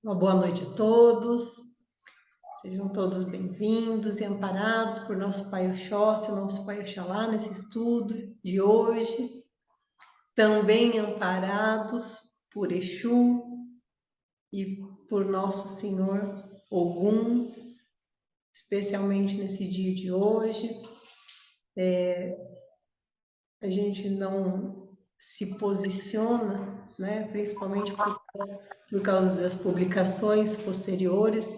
Uma boa noite a todos, sejam todos bem-vindos e amparados por nosso Pai Oxóssi, nosso Pai Oxalá, nesse estudo de hoje. Também amparados por Exu e por nosso Senhor Ogum, especialmente nesse dia de hoje. A gente não se posiciona, né, principalmente por causa das publicações posteriores,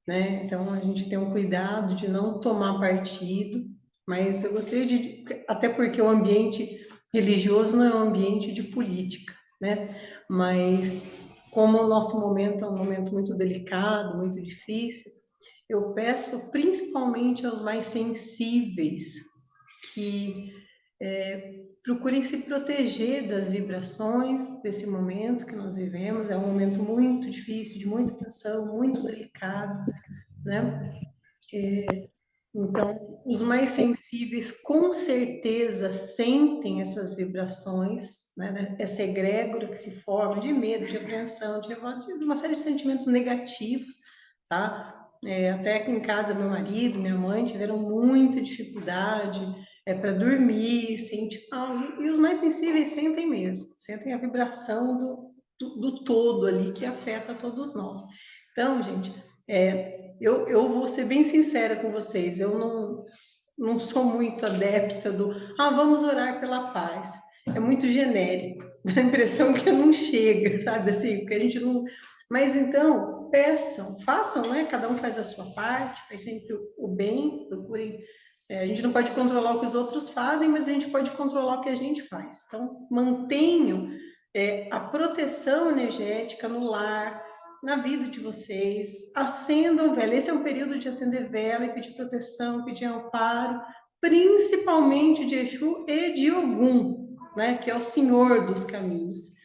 né? Então a gente tem um cuidado de não tomar partido, mas eu gostaria de, até porque o ambiente religioso não é um ambiente de política, né? Mas como o nosso momento é um momento muito delicado, muito difícil, eu peço principalmente aos mais sensíveis que procurem se proteger das vibrações desse momento que nós vivemos. É um momento muito difícil, de muita tensão, muito delicado, né? Então, os mais sensíveis com certeza sentem essas vibrações, né? Essa egrégora que se forma de medo, de apreensão, de revolta, de uma série de sentimentos negativos, tá? Até aqui em casa, meu marido, minha mãe tiveram muita dificuldade para dormir, sente mal. E os mais sensíveis sentem mesmo, sentem a vibração do todo ali que afeta todos nós. Então, gente, eu vou ser bem sincera com vocês, eu não sou muito adepta vamos orar pela paz. É muito genérico, dá a impressão que não chega, sabe assim, porque a gente não... Mas então, peçam, façam, né? Cada um faz a sua parte, faz sempre o bem, procurem... a gente não pode controlar o que os outros fazem, mas a gente pode controlar o que a gente faz. Então, mantenham a proteção energética no lar, na vida de vocês, acendam vela. Esse é um período de acender vela e pedir proteção, pedir amparo, principalmente de Exu e de Ogum, né, que é o Senhor dos caminhos.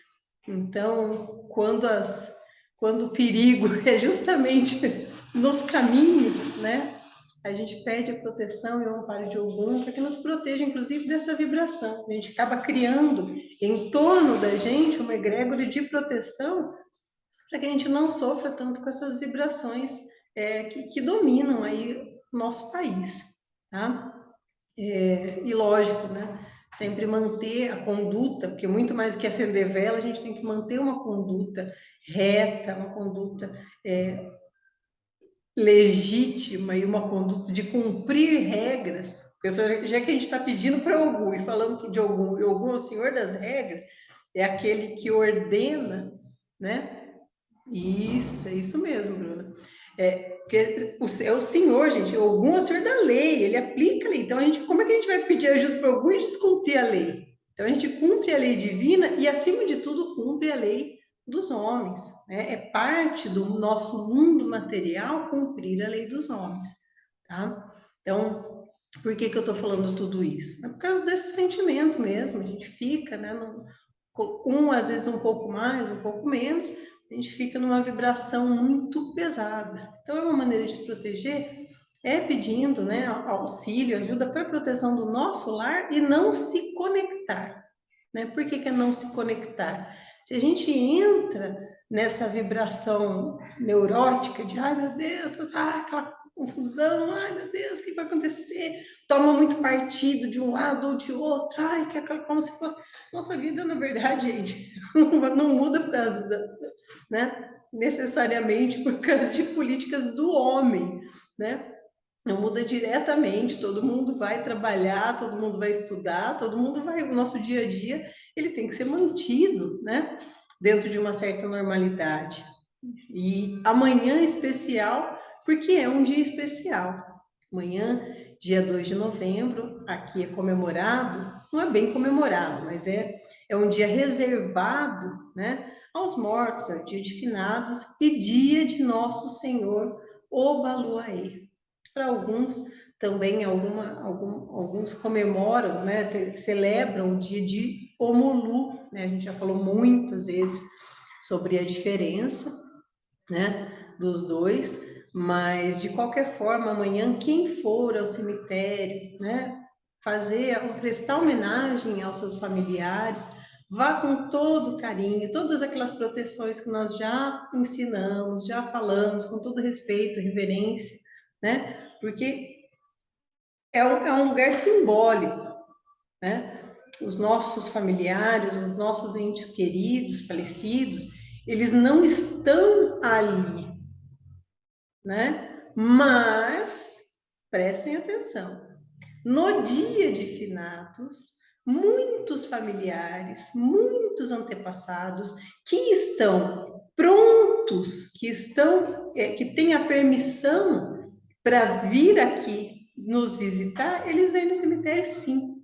Então, quando o perigo é justamente nos caminhos, né, a gente pede a proteção e o amparo de Ogum para que nos proteja, inclusive, dessa vibração. A gente acaba criando em torno da gente uma egrégora de proteção para que a gente não sofra tanto com essas vibrações que dominam aí o nosso país, tá? E lógico, né? Sempre manter a conduta, porque muito mais do que acender vela, a gente tem que manter uma conduta reta, uma conduta legítima e uma conduta de cumprir regras. Porque já que a gente está pedindo para Ogum e falando que de Ogum, e Ogum é o senhor das regras, é aquele que ordena, né? Isso, é isso mesmo, Bruna. Porque é o senhor, gente, Ogum é o senhor da lei, ele aplica a lei. Então, como é que a gente vai pedir ajuda para Ogum e descumprir a lei? Então, a gente cumpre a lei divina e, acima de tudo, cumpre a lei dos homens, né? É parte do nosso mundo material cumprir a lei dos homens, tá? Então, por que que eu estou falando tudo isso? É por causa desse sentimento mesmo, a gente fica, né? Às vezes um pouco mais, um pouco menos, a gente fica numa vibração muito pesada. Então, é uma maneira de se proteger, pedindo, né, auxílio, ajuda para a proteção do nosso lar e não se conectar, né? Por que que é não se conectar? Se a gente entra nessa vibração neurótica de, ai meu Deus, aquela confusão, ai meu Deus, o que vai acontecer? Toma muito partido de um lado ou de outro, ai, que é como se fosse... Nossa vida, na verdade, gente, não muda por causa né? Necessariamente por causa de políticas do homem, né? Não muda diretamente, todo mundo vai trabalhar, todo mundo vai estudar, todo mundo vai, o nosso dia a dia, ele tem que ser mantido, né? Dentro de uma certa normalidade. E amanhã é especial, porque é um dia especial. Amanhã, dia 2 de novembro, aqui é comemorado, não é bem comemorado, mas é um dia reservado, né, aos mortos, é o dia de finados e dia de Nosso Senhor Obaluaê. Para alguns, também alguns comemoram, né, celebram o dia de Omulu, né, a gente já falou muitas vezes sobre a diferença, né, dos dois, mas de qualquer forma, amanhã, quem for ao cemitério, né, prestar homenagem aos seus familiares, vá com todo carinho, todas aquelas proteções que nós já ensinamos, já falamos, com todo respeito, reverência, né? Porque é um lugar simbólico, né? Os nossos familiares, os nossos entes queridos, falecidos, eles não estão ali, né? Mas prestem atenção. No dia de finados, muitos familiares, muitos antepassados que estão prontos, que têm a permissão para vir aqui nos visitar, eles vêm no cemitério, sim.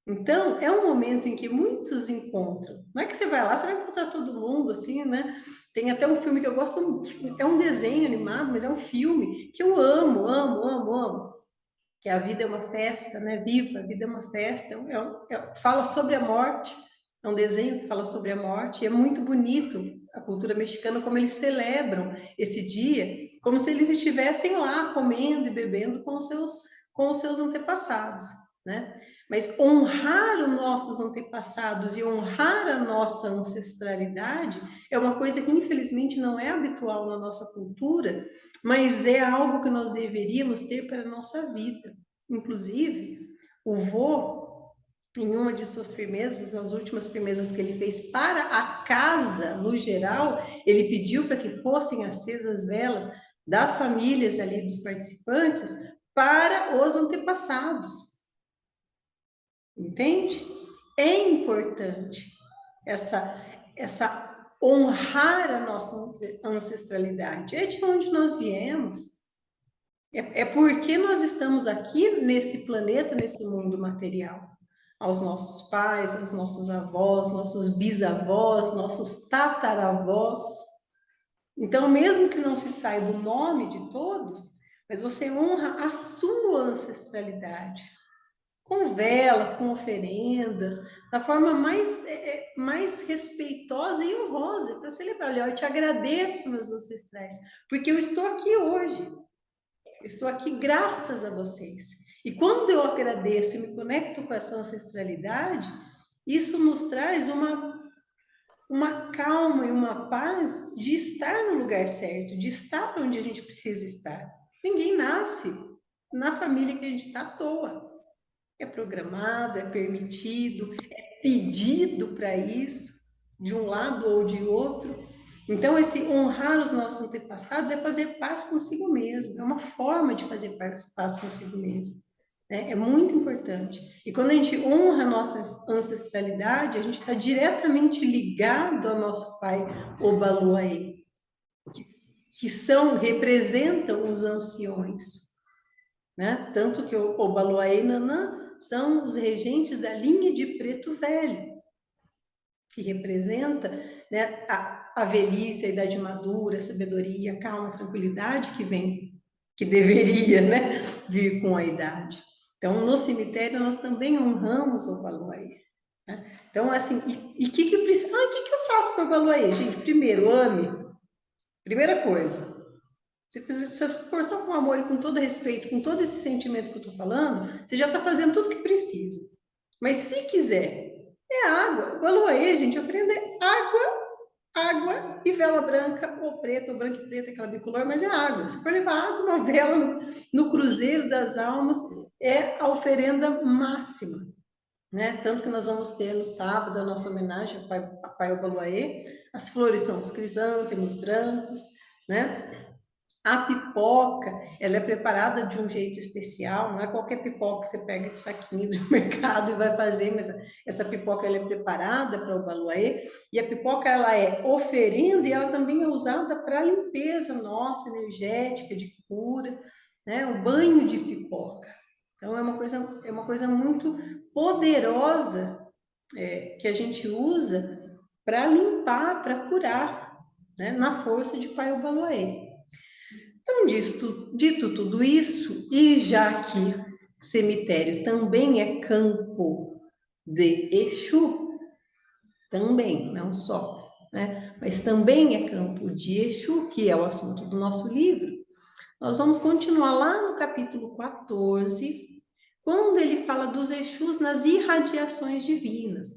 Então, é um momento em que muitos encontram. Não é que você vai lá, você vai encontrar todo mundo, assim, né? Tem até um filme que eu gosto, é um desenho animado, mas é um filme que eu amo, amo, amo, amo. Que a vida é uma festa, né? Viva, a vida é uma festa. Fala sobre a morte. É um desenho que fala sobre a morte. E é muito bonito a cultura mexicana, como eles celebram esse dia, como se eles estivessem lá comendo e bebendo com os seus antepassados, né? Mas honrar os nossos antepassados e honrar a nossa ancestralidade é uma coisa que, infelizmente, não é habitual na nossa cultura, mas é algo que nós deveríamos ter para a nossa vida. Inclusive, o vô, em uma de suas firmezas, nas últimas firmezas que ele fez para a casa, no geral, ele pediu para que fossem acesas velas das famílias ali dos participantes para os antepassados. Entende? É importante essa honrar a nossa ancestralidade. É de onde nós viemos. É porque nós estamos aqui nesse planeta, nesse mundo material. Aos nossos pais, aos nossos avós, nossos bisavós, nossos tataravós. Então, mesmo que não se saiba o nome de todos, mas você honra a sua ancestralidade. Com velas, com oferendas, da forma mais respeitosa e honrosa, para celebrar. Olha, eu te agradeço, meus ancestrais, porque eu estou aqui hoje. Eu estou aqui graças a vocês. E quando eu agradeço e me conecto com essa ancestralidade, isso nos traz uma calma e uma paz de estar no lugar certo, de estar onde a gente precisa estar. Ninguém nasce na família que a gente está à toa. É programado, é permitido, é pedido para isso, de um lado ou de outro. Então, esse honrar os nossos antepassados é fazer paz consigo mesmo, é uma forma de fazer paz consigo mesmo. Né? É muito importante. E quando a gente honra a nossa ancestralidade, a gente está diretamente ligado ao nosso pai Obaluaê, que representam os anciões. Né? Tanto que o Obaluaê e Nanã são os regentes da linha de Preto Velho, que representa, né, a velhice, a idade madura, a sabedoria, a calma, a tranquilidade que deveria, né, vir com a idade. Então, no cemitério, nós também honramos o Obaluaê. Né? Então, assim, e o que precisa? Que eu faço para o Obaluaê? Gente, primeiro, ame. Primeira coisa. Se você for só com amor e com todo respeito, com todo esse sentimento que eu estou falando, você já está fazendo tudo que precisa. Mas se quiser, é água. O Aloe, gente, oferenda é água e vela branca ou preta, ou branca e preta, aquela bicolor, mas é água. Se for levar água, uma vela no Cruzeiro das Almas, é a oferenda máxima. Né? Tanto que nós vamos ter no sábado a nossa homenagem a Pai Obaluaê. As flores são os crisântemos brancos, né? A pipoca, ela é preparada de um jeito especial, não é qualquer pipoca que você pega de saquinho do mercado e vai fazer, mas essa pipoca ela é preparada para o Obaluaê, e a pipoca ela é oferenda e ela também é usada para limpeza nossa, energética, de cura, né? O banho de pipoca. Então é uma coisa muito poderosa que a gente usa para limpar, para curar, né? Na força de Pai Obaluaê. Então, dito tudo isso, e já que cemitério também é campo de Exu, também, não só, né? Mas também é campo de Exu, que é o assunto do nosso livro, nós vamos continuar lá no capítulo 14, quando ele fala dos Exus nas irradiações divinas.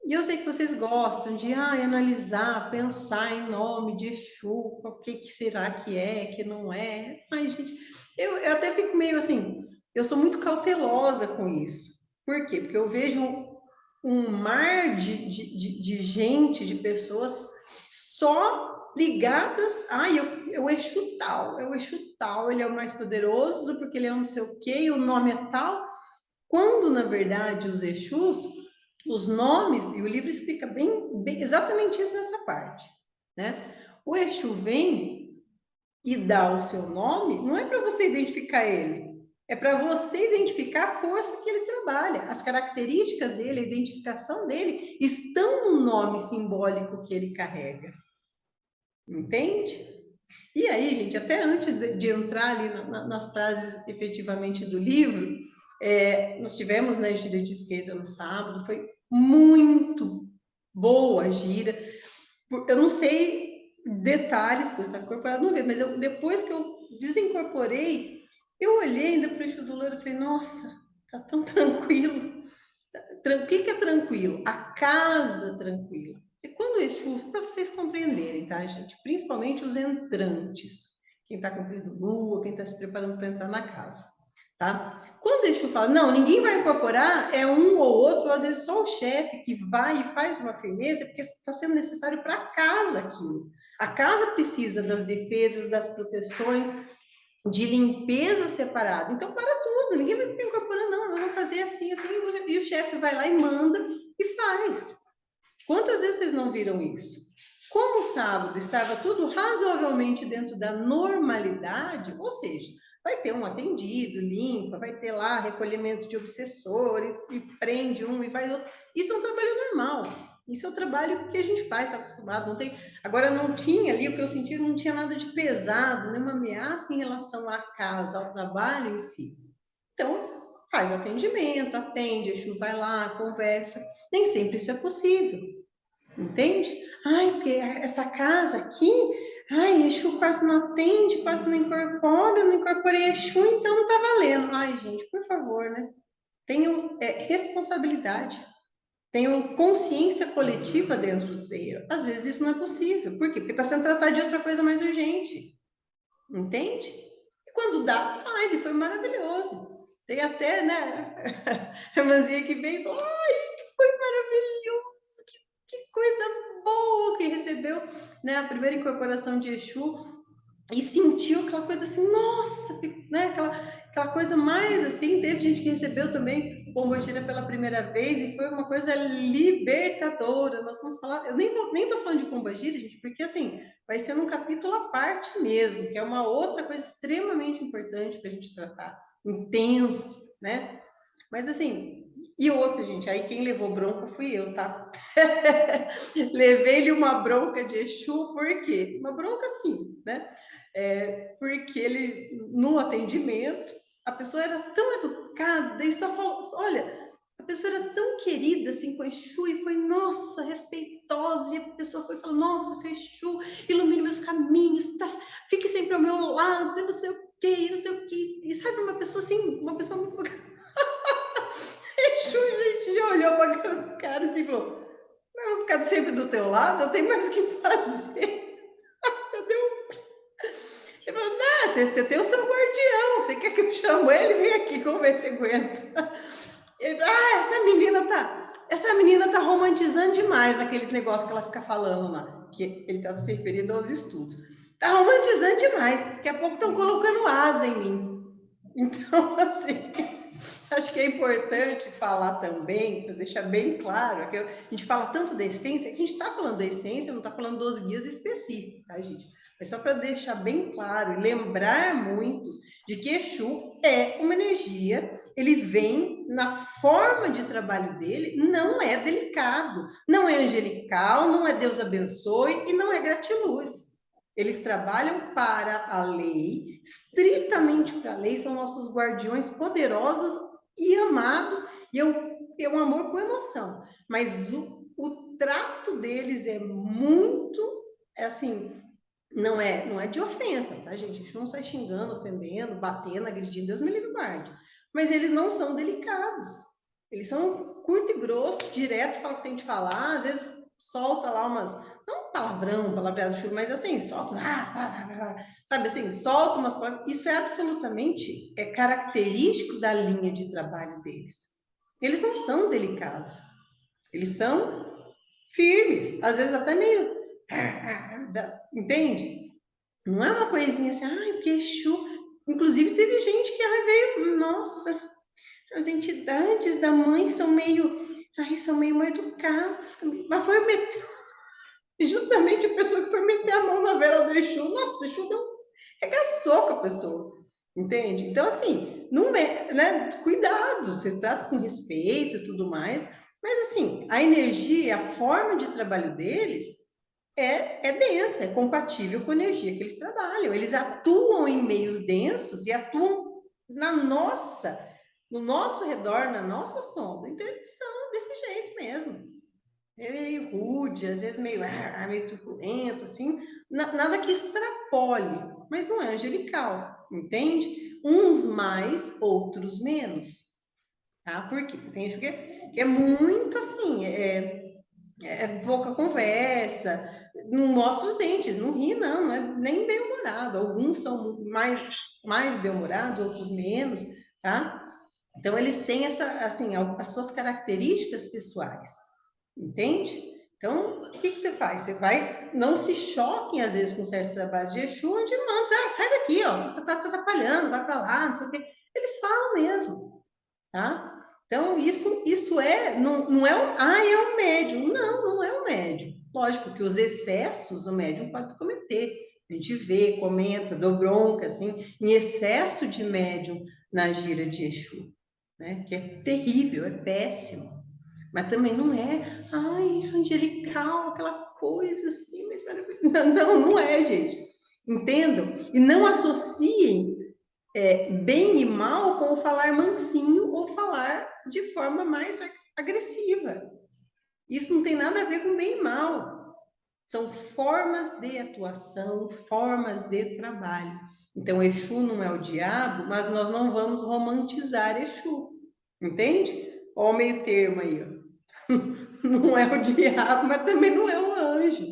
E eu sei que vocês gostam de analisar, pensar em nome de Exu, o que, que será que não é. Ai, gente, eu até fico meio assim, eu sou muito cautelosa com isso. Por quê? Porque eu vejo um mar de gente, de pessoas só ligadas, o Exu tal, é o Exu tal, ele é o mais poderoso porque ele é um não sei o quê, e o nome é tal, quando na verdade os Exus, os nomes, e o livro explica bem exatamente isso nessa parte, né? O Exu vem e dá o seu nome, não é para você identificar ele, é para você identificar a força que ele trabalha, as características dele, a identificação dele estão no nome simbólico que ele carrega, entende? E aí, gente, até antes de entrar ali nas frases efetivamente do livro, nós tivemos na gira de esquerda no sábado, foi muito boa a gira. Eu não sei detalhes, pois está incorporado no livro, mas depois que eu desincorporei, eu olhei ainda para o Exu do Louro e falei, nossa, tá tão tranquilo. O que é tranquilo? A casa tranquila. E quando o Exu, para vocês compreenderem, tá, gente? Principalmente os entrantes, quem está cumprindo lua, quem está se preparando para entrar na casa, tá? Quando o Exu fala, não, ninguém vai incorporar, é um ou outro, ou às vezes só o chefe que vai e faz uma firmeza, porque está sendo necessário para a casa aquilo. A casa precisa das defesas, das proteções, de limpeza separada. Então, para tudo, ninguém vai ficar incorporando, não, nós vamos fazer assim, assim, e o chefe vai lá e manda e faz. Quantas vezes vocês não viram isso? Como sábado estava tudo razoavelmente dentro da normalidade, ou seja, vai ter um atendido, limpa, vai ter lá recolhimento de obsessor e prende um e vai outro. Isso é um trabalho normal. Isso é o trabalho que a gente faz, está acostumado, não tem. Agora não tinha ali, o que eu senti, não tinha nada de pesado, nenhuma ameaça em relação à casa, ao trabalho em si. Então, faz o atendimento, atende, Exu vai lá, conversa. Nem sempre isso é possível. Entende? Ai, porque essa casa aqui, ai, Exu quase não atende, quase não incorpora, eu não incorporei Exu, então não tá valendo. Ai, gente, por favor, né? Tenham responsabilidade, tenham consciência coletiva dentro do terreiro. Às vezes isso não é possível. Por quê? Porque está sendo tratado de outra coisa mais urgente. Entende? E quando dá, faz, e foi maravilhoso. Tem até, né, a irmãzinha que veio e falou, ai, que foi maravilhoso, que coisa boa que recebeu, né, a primeira incorporação de Exu, e sentiu aquela coisa assim, nossa, né, aquela coisa mais assim, teve gente que recebeu também Pombogira pela primeira vez e foi uma coisa libertadora. Nós vamos falar, eu nem tô falando de Pombogira, gente, porque assim, vai ser num capítulo à parte mesmo, que é uma outra coisa extremamente importante para a gente tratar, intensa, né? Mas assim, e outra, gente, aí quem levou bronca fui eu, tá? Levei-lhe uma bronca de Exu, por quê? Uma bronca assim, né? Porque ele, no atendimento, a pessoa era tão educada e só falou, olha, a pessoa era tão querida assim com Exu e foi, nossa, respeitosa, e a pessoa foi falando, nossa, seu Exu, ilumine meus caminhos, tá, fique sempre ao meu lado, e não sei o quê, não sei o quê, e sabe, uma pessoa assim, uma pessoa muito Exu, gente, já olhou pra cara do cara assim e falou, eu vou ficar sempre do teu lado, eu tenho mais o que fazer. Cadê o Ele falou, não, você tem o seu guardião, você quer que eu chamo ele? Vem aqui, vamos ver se aguenta. Ele, essa menina tá romantizando demais aqueles negócios que ela fica falando lá, que ele estava se referindo aos estudos. Tá romantizando demais, daqui a pouco estão colocando asa em mim. Então, assim, acho que é importante falar também, para deixar bem claro, que a gente fala tanto da essência, que a gente está falando da essência, não está falando dos guias específicos, tá, gente? Mas só para deixar bem claro e lembrar muitos de que Exu é uma energia, ele vem na forma de trabalho dele, não é delicado, não é angelical, não é Deus abençoe e não é gratiluz. Eles trabalham para a lei, estritamente para a lei, são nossos guardiões poderosos e amados, e é um amor com emoção. Mas o trato deles é muito, assim, não é de ofensa, tá, gente? A gente não sai xingando, ofendendo, batendo, agredindo, Deus me livre e guarde. Mas eles não são delicados. Eles são curto e grosso, direto, fala o que tem de falar, às vezes solta lá umas, não palavrão, palavreado chulo, mas assim, solta, sabe assim, solta umas palavras. Isso é absolutamente característico da linha de trabalho deles. Eles não são delicados, eles são firmes, às vezes até meio, entende? Não é uma coisinha assim, ai, que Exu. Inclusive, teve gente que veio, nossa, as entidades da mãe são meio, ai, são meio mal educadas comigo. Mas foi meter, justamente a pessoa que foi meter a mão na vela do Exu, nossa, o Exu deu, regaçou com a pessoa, entende? Então, assim, não é, né, cuidado, vocês tratam com respeito e tudo mais, mas, assim, a energia, a forma de trabalho deles é densa, é compatível com a energia que eles trabalham. Eles atuam em meios densos e atuam na nossa, no nosso redor, na nossa sombra. Então, eles são desse jeito mesmo. Ele é meio rude, às vezes meio turbulento, assim. Nada que extrapole, mas não é angelical, entende? Uns mais, outros menos. Tá? Por quê? Porque tem isso que é muito assim, pouca conversa, não mostra os dentes, não ri, não é nem bem-humorado. Alguns são mais bem-humorados, outros menos, tá? Então, eles têm assim, as suas características pessoais, entende? Então, o que você faz? Você vai, não se choquem às vezes com certos trabalhos de Exu, onde manda, sai daqui, ó, você está atrapalhando, vai para lá, não sei o quê. Eles falam mesmo, tá? Então, isso não é é um médium. Não, não é um médium. Lógico que os excessos o médium pode cometer. A gente vê, comenta, deu bronca, assim, em excesso de médium na gira de Exu, né? Que é terrível, é péssimo. Mas também não é, ai, angelical, aquela coisa assim, mas maravilhosa. Não, não é, gente. Entendam? E não associem bem e mal com o falar mansinho ou falar de forma mais agressiva. Isso não tem nada a ver com bem e mal. São formas de atuação, formas de trabalho. Então, Exu não é o diabo, mas nós não vamos romantizar Exu. Entende? Olha o meio termo aí. Ó. Não é o diabo, mas também não é o anjo.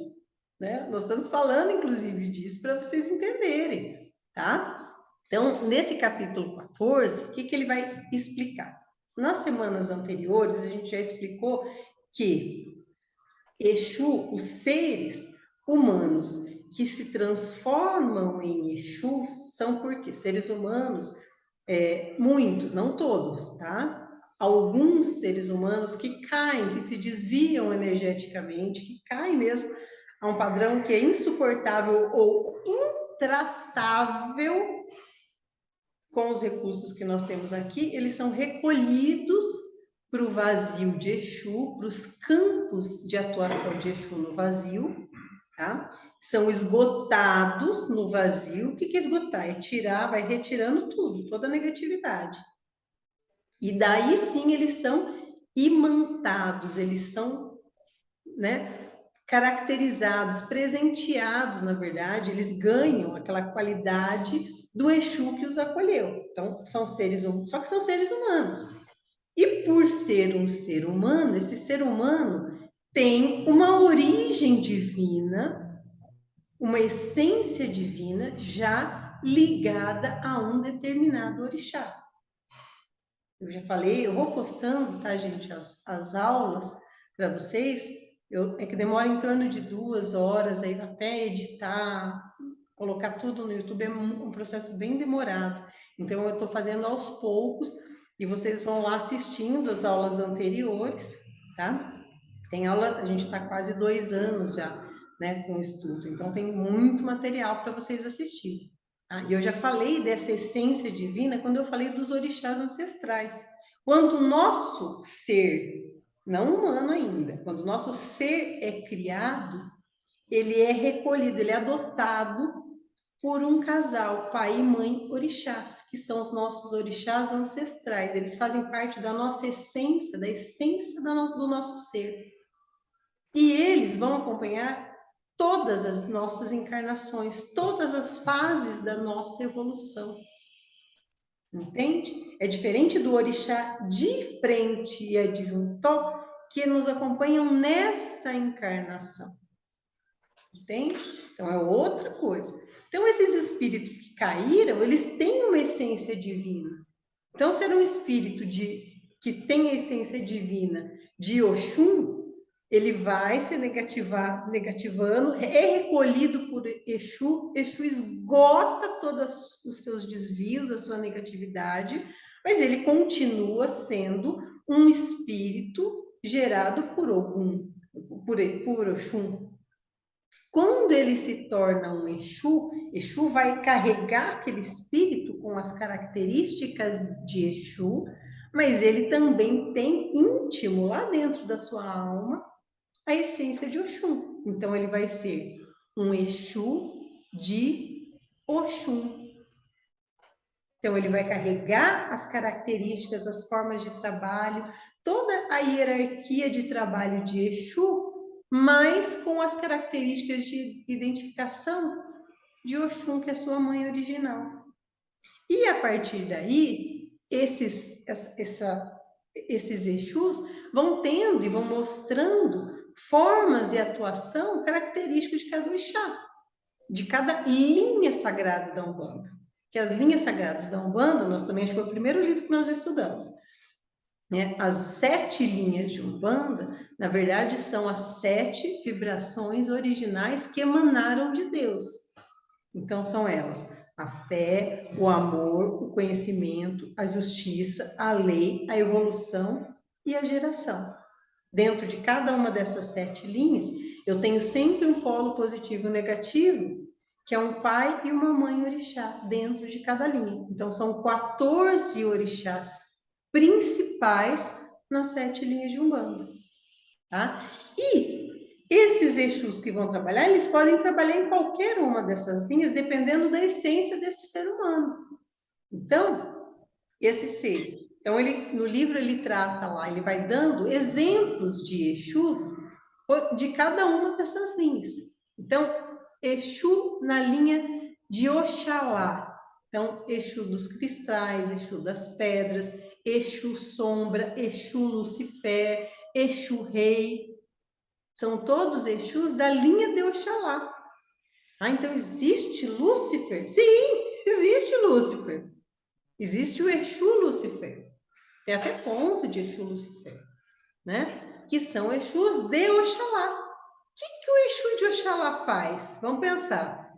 Né? Nós estamos falando, inclusive, disso para vocês entenderem. Tá? Então, nesse capítulo 14, o que, que ele vai explicar? Nas semanas anteriores, a gente já explicou que Exu, os seres humanos que se transformam em Exu, são porque seres humanos, muitos, não todos, tá? Alguns seres humanos que caem, que se desviam energeticamente, que caem mesmo a um padrão que é insuportável ou intratável com os recursos que nós temos aqui, eles são recolhidos para o vazio de Exu, para os campos de atuação de Exu no vazio, tá? São esgotados no vazio. O que é esgotar? É tirar, vai retirando tudo, toda a negatividade. E daí sim eles são imantados, eles são, né, caracterizados, presenteados, na verdade, eles ganham aquela qualidade do Exu que os acolheu. Então, são seres humanos, só que são seres humanos. E por ser um ser humano, esse ser humano tem uma origem divina, uma essência divina já ligada a um determinado orixá. Eu já falei, eu vou postando, tá, gente, as aulas para vocês. É que demora em torno de 2 horas aí até editar, colocar tudo no YouTube é um processo bem demorado. Então eu estou fazendo aos poucos e vocês vão lá assistindo as aulas anteriores, tá? Tem aula, a gente está quase 2 anos já, né, com o estudo. Então tem muito material para vocês assistirem. Tá? E eu já falei dessa essência divina quando eu falei dos orixás ancestrais. Quando o nosso ser, não humano ainda, quando o nosso ser é criado, ele é recolhido, ele é adotado por um casal, pai e mãe orixás, que são os nossos orixás ancestrais. Eles fazem parte da nossa essência, da essência do nosso ser. E eles vão acompanhar todas as nossas encarnações, todas as fases da nossa evolução. Entende? É diferente do orixá de frente e adjuntó que nos acompanham nesta encarnação. Entende? Então é outra coisa. Então esses espíritos que caíram, eles têm uma essência divina. Então ser um espírito que tem a essência divina de Oxum, ele vai se negativando, é recolhido por Exu, Exu esgota todos os seus desvios, a sua negatividade, mas ele continua sendo um espírito gerado por Ogum, por Oxum. Quando ele se torna um Exu, Exu vai carregar aquele espírito com as características de Exu, mas ele também tem íntimo lá dentro da sua alma a essência de Oxum. Então ele vai ser um Exu de Oxum. Então ele vai carregar as características, as formas de trabalho, toda a hierarquia de trabalho de Exu, mas com as características de identificação de Oxum, que é sua mãe original. E a partir daí, esses Exus vão tendo e vão mostrando formas de atuação características de cada orixá, de cada linha sagrada da Umbanda. Que as linhas sagradas da Umbanda, nós também, acho que foi o primeiro livro que nós estudamos, né? As 7 linhas de Umbanda, na verdade, são as 7 vibrações originais que emanaram de Deus. Então, são elas: a fé, o amor, o conhecimento, a justiça, a lei, a evolução e a geração. Dentro de cada uma dessas 7 linhas, eu tenho sempre um polo positivo e negativo, que é um pai e uma mãe orixá, dentro de cada linha. Então, são 14 orixás principais nas 7 linhas de Umbanda. Tá? E esses Exus que vão trabalhar, eles podem trabalhar em qualquer uma dessas linhas, dependendo da essência desse ser humano. Então, esses 6. Então, no livro ele trata lá, ele vai dando exemplos de Exus de cada uma dessas linhas. Então, Exu na linha de Oxalá. Então, Exu dos cristais, Exu das pedras, Exu sombra, Exu Lucifer, Exu rei. São todos Exus da linha de Oxalá. Ah, então existe Lúcifer? Sim, existe Lúcifer. Existe o Exu Lúcifer. Tem até ponto de Exu Lúcifer, né? Que são Exus de Oxalá. O que o Exu de Oxalá faz? Vamos pensar.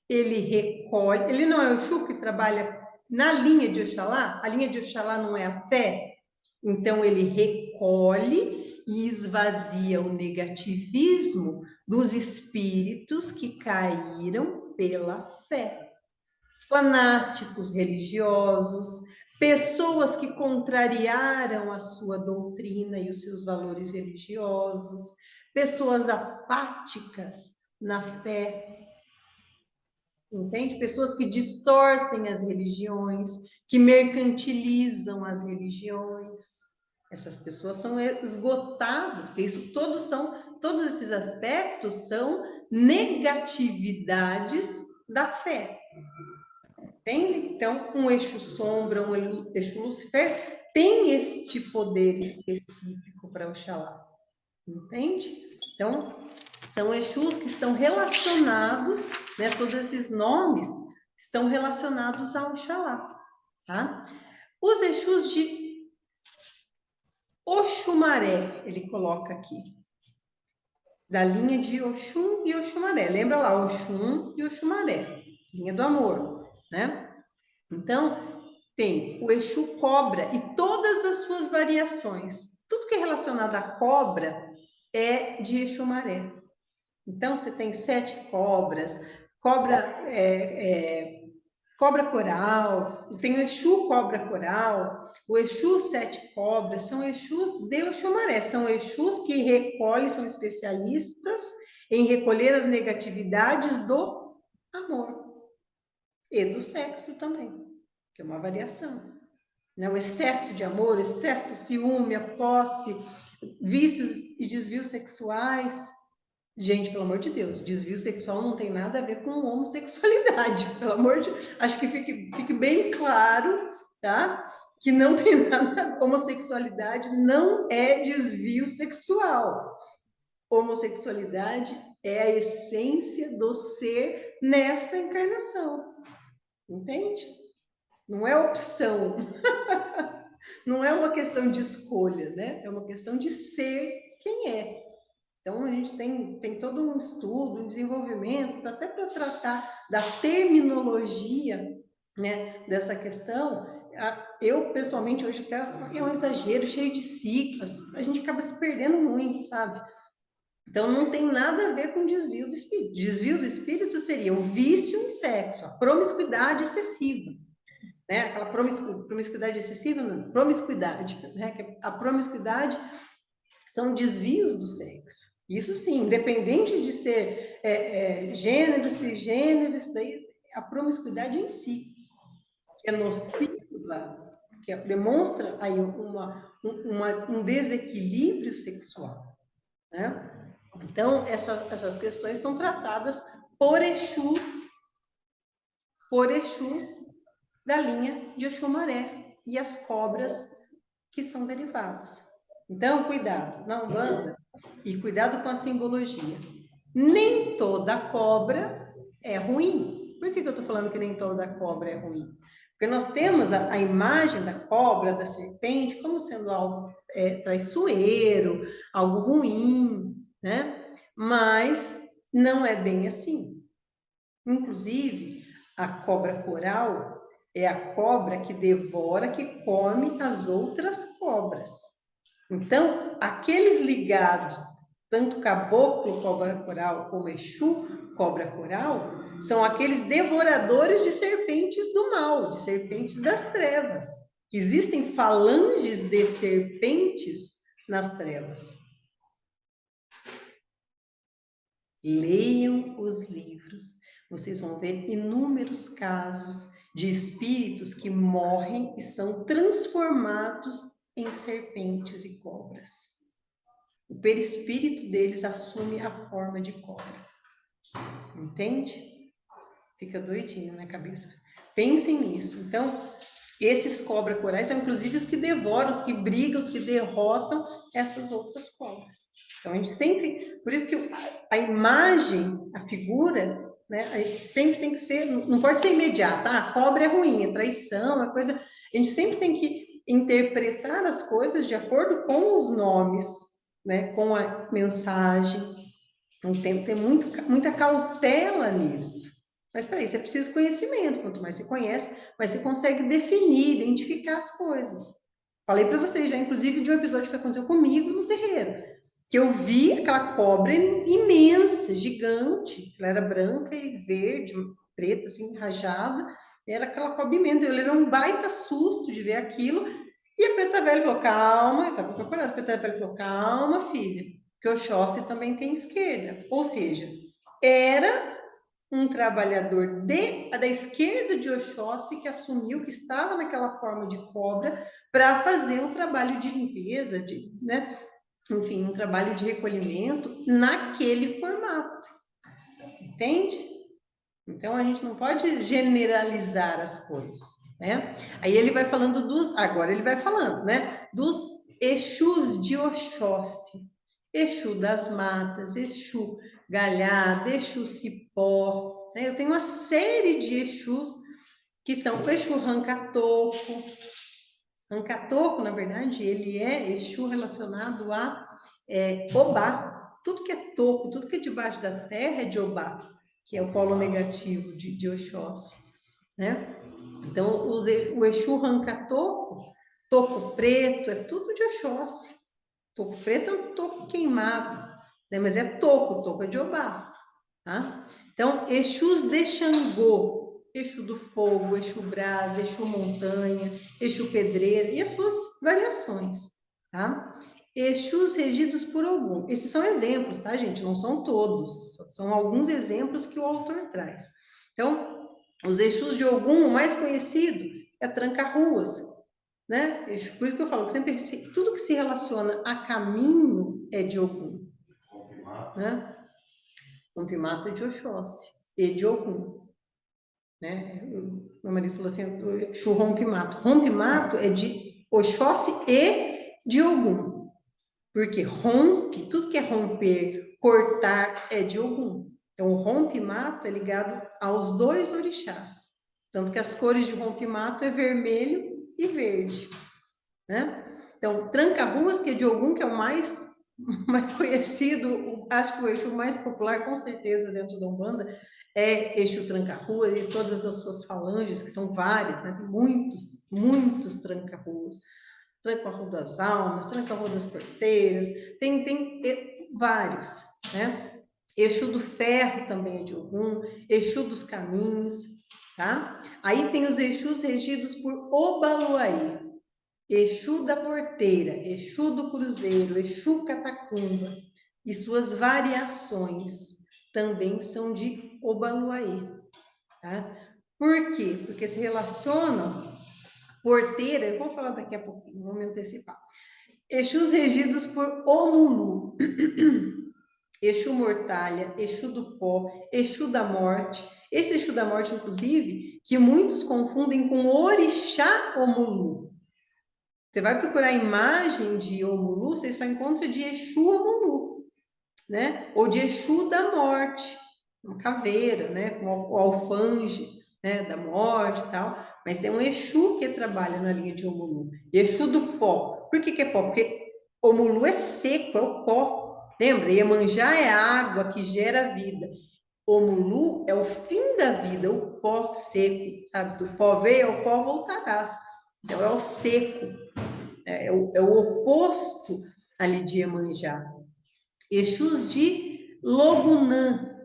Ele recolhe, ele não é o Exu que trabalha na linha de Oxalá? A linha de Oxalá não é a fé? Então ele recolhe e esvazia o negativismo dos espíritos que caíram pela fé. Fanáticos religiosos, pessoas que contrariaram a sua doutrina e os seus valores religiosos, pessoas apáticas na fé, entende? Pessoas que distorcem as religiões, que mercantilizam as religiões. Essas pessoas são esgotadas, porque todos esses aspectos são negatividades da fé. Entende? Então, um Exu sombra, um Exu Lucifer tem este poder específico para Oxalá. Entende? Então, são Exus que estão relacionados, né? Todos esses nomes estão relacionados a Oxalá, tá? Os Exus de Oxumaré, ele coloca aqui, da linha de Oxum e Oxumaré. Lembra lá, Oxum e Oxumaré, linha do amor, né? Então, tem o Exu Cobra e todas as suas variações. Tudo que é relacionado à cobra é de Exumaré. Então, você tem 7 cobras, cobra coral, tem o Exu cobra coral, o Exu 7 cobras, são Exus de Oxumaré, são Exus que recolhem, são especialistas em recolher as negatividades do amor e do sexo também, que é uma variação. Né? O excesso de amor, excesso de ciúme, a posse, vícios e desvios sexuais. Gente, pelo amor de Deus, desvio sexual não tem nada a ver com homossexualidade, pelo amor de Deus. Acho que fique bem claro, tá? Que não tem nada, homossexualidade não é desvio sexual. Homossexualidade é a essência do ser nessa encarnação, entende? Não é opção, não é uma questão de escolha, né? É uma questão de ser quem é. Então, a gente tem todo um estudo, um desenvolvimento, até para tratar da terminologia, né, dessa questão. Eu, pessoalmente, hoje até é um exagero, cheio de siglas, a gente acaba se perdendo muito, sabe? Então, não tem nada a ver com desvio do espírito. Desvio do espírito seria o vício em sexo, a promiscuidade excessiva, né? Aquela promiscuidade excessiva, não, promiscuidade, né? A promiscuidade são desvios do sexo. Isso sim, independente de ser gênero, cisgênero, isso daí, a promiscuidade em si, que é nociva, que demonstra aí um desequilíbrio sexual, né? Então, essas questões são tratadas por Exus da linha de Oxumaré e as cobras que são derivadas. Então, cuidado na Umbanda e cuidado com a simbologia. Nem toda cobra é ruim. Por que eu estou falando que nem toda cobra é ruim? Porque nós temos a imagem da cobra, da serpente, como sendo algo traiçoeiro, algo ruim, né? Mas não é bem assim. Inclusive, a cobra coral é a cobra que devora, que come as outras cobras. Então, aqueles ligados, tanto caboclo, cobra coral, como Exu, cobra coral, são aqueles devoradores de serpentes do mal, de serpentes das trevas. Existem falanges de serpentes nas trevas. Leiam os livros, vocês vão ver inúmeros casos de espíritos que morrem e são transformados em serpentes e cobras. O perispírito deles assume a forma de cobra. Entende? Fica doidinho na cabeça. Pensem nisso. Então, esses cobra corais são inclusive os que devoram, os que brigam, os que derrotam essas outras cobras. Então, a gente sempre... Por isso que a imagem, a figura, né, a gente sempre tem que ser... Não pode ser imediata. Ah, a cobra é ruim, é traição, é coisa... A gente sempre tem que interpretar as coisas de acordo com os nomes, né, com a mensagem. Então, tem que ter muita cautela nisso. Mas para isso é preciso conhecimento. Quanto mais você conhece, mais você consegue definir, identificar as coisas. Falei para vocês já, inclusive, de um episódio que aconteceu comigo no terreiro, que eu vi aquela cobra imensa, gigante. Ela era branca e verde, preta, assim, rajada. Era aquela cobra imensa. Eu levei um baita susto de ver aquilo. E a preta velha falou, calma, eu estava preparada. A preta velha falou, calma, filha, que o Oxóssi também tem esquerda. Ou seja, era um trabalhador da esquerda de Oxóssi que assumiu que estava naquela forma de cobra para fazer um trabalho de limpeza, né? Enfim, um trabalho de recolhimento naquele formato. Entende? Então, a gente não pode generalizar as coisas, né? Aí ele vai falando agora ele vai falando, né? Dos Exus de Oxóssi. Exu das matas, Exu galhada, Exu cipó. Né? Eu tenho uma série de Exus que são o Exu rancatoco. Rancatoco, na verdade, ele é Exu relacionado a Obá. Tudo que é toco, tudo que é debaixo da terra é de Obá, que é o polo negativo de Oxóssi, né? Então, o Exu rancatoco, toco preto, é tudo de Oxóssi. Toco preto é um toco queimado, né? Mas é toco é de Obá, tá? Então, Exus de Xangô, Exu do fogo, Exu brasa, Exu montanha, Exu pedreira e as suas variações, tá? Exus regidos por Ogum. Esses são exemplos, tá, gente? Não são todos, são alguns exemplos que o autor traz. Então, os Exus de Ogum, o mais conhecido é Tranca-Ruas, né? Por isso que eu falo que sempre tudo que se relaciona a caminho é de Ogum, né? Compimato é de Oxóssi e de Ogum, né? meu marido falou assim, o Exu rompe-mato. Rompe-mato é de Oxóssi e de Ogum. Porque rompe, tudo que é romper, cortar, é de Ogum. Então, o rompe-mato é ligado aos dois orixás. Tanto que as cores de rompe-mato é vermelho e verde, né? Então, tranca-ruas, que é de Ogum, que é o mais conhecido, acho que o Exu mais popular, com certeza, dentro da Umbanda, é Exu Tranca-Rua, e todas as suas falanges, que são várias, né? Tem muitos tranca-ruas. Tranca-rua das almas, tranca-rua das porteiras, tem vários, né? Exu do ferro também é de Ogum, Exu dos caminhos, tá? Aí tem os Exus regidos por Obaluaí, Exu da porteira, Exu do cruzeiro, Exu catacumba, e suas variações também são de Obaluaí, tá? Por quê? Porque se relacionam porteira, eu vou falar daqui a pouquinho, vou me antecipar. Exus regidos por Omulu, Exu Mortalha, Exu do Pó, Exu da Morte. Esse Exu da Morte, inclusive, que muitos confundem com Orixá Omulu. Você vai procurar a imagem de Omulu, você só encontra de Exu Omulu, né? Ou de Exu da Morte, uma caveira, né? Com o alfange, né? Da morte e tal. Mas tem um Exu que trabalha na linha de Omulu. Exu do Pó. Por que é pó? Porque Omulu é seco, é o pó. Lembra? Iemanjá é a água que gera a vida. Omulu é o fim da vida, o pó seco, sabe? Do pó veio, ao pó voltarás. Então é o seco. É o oposto ali de Iemanjá. Exus de Logunã,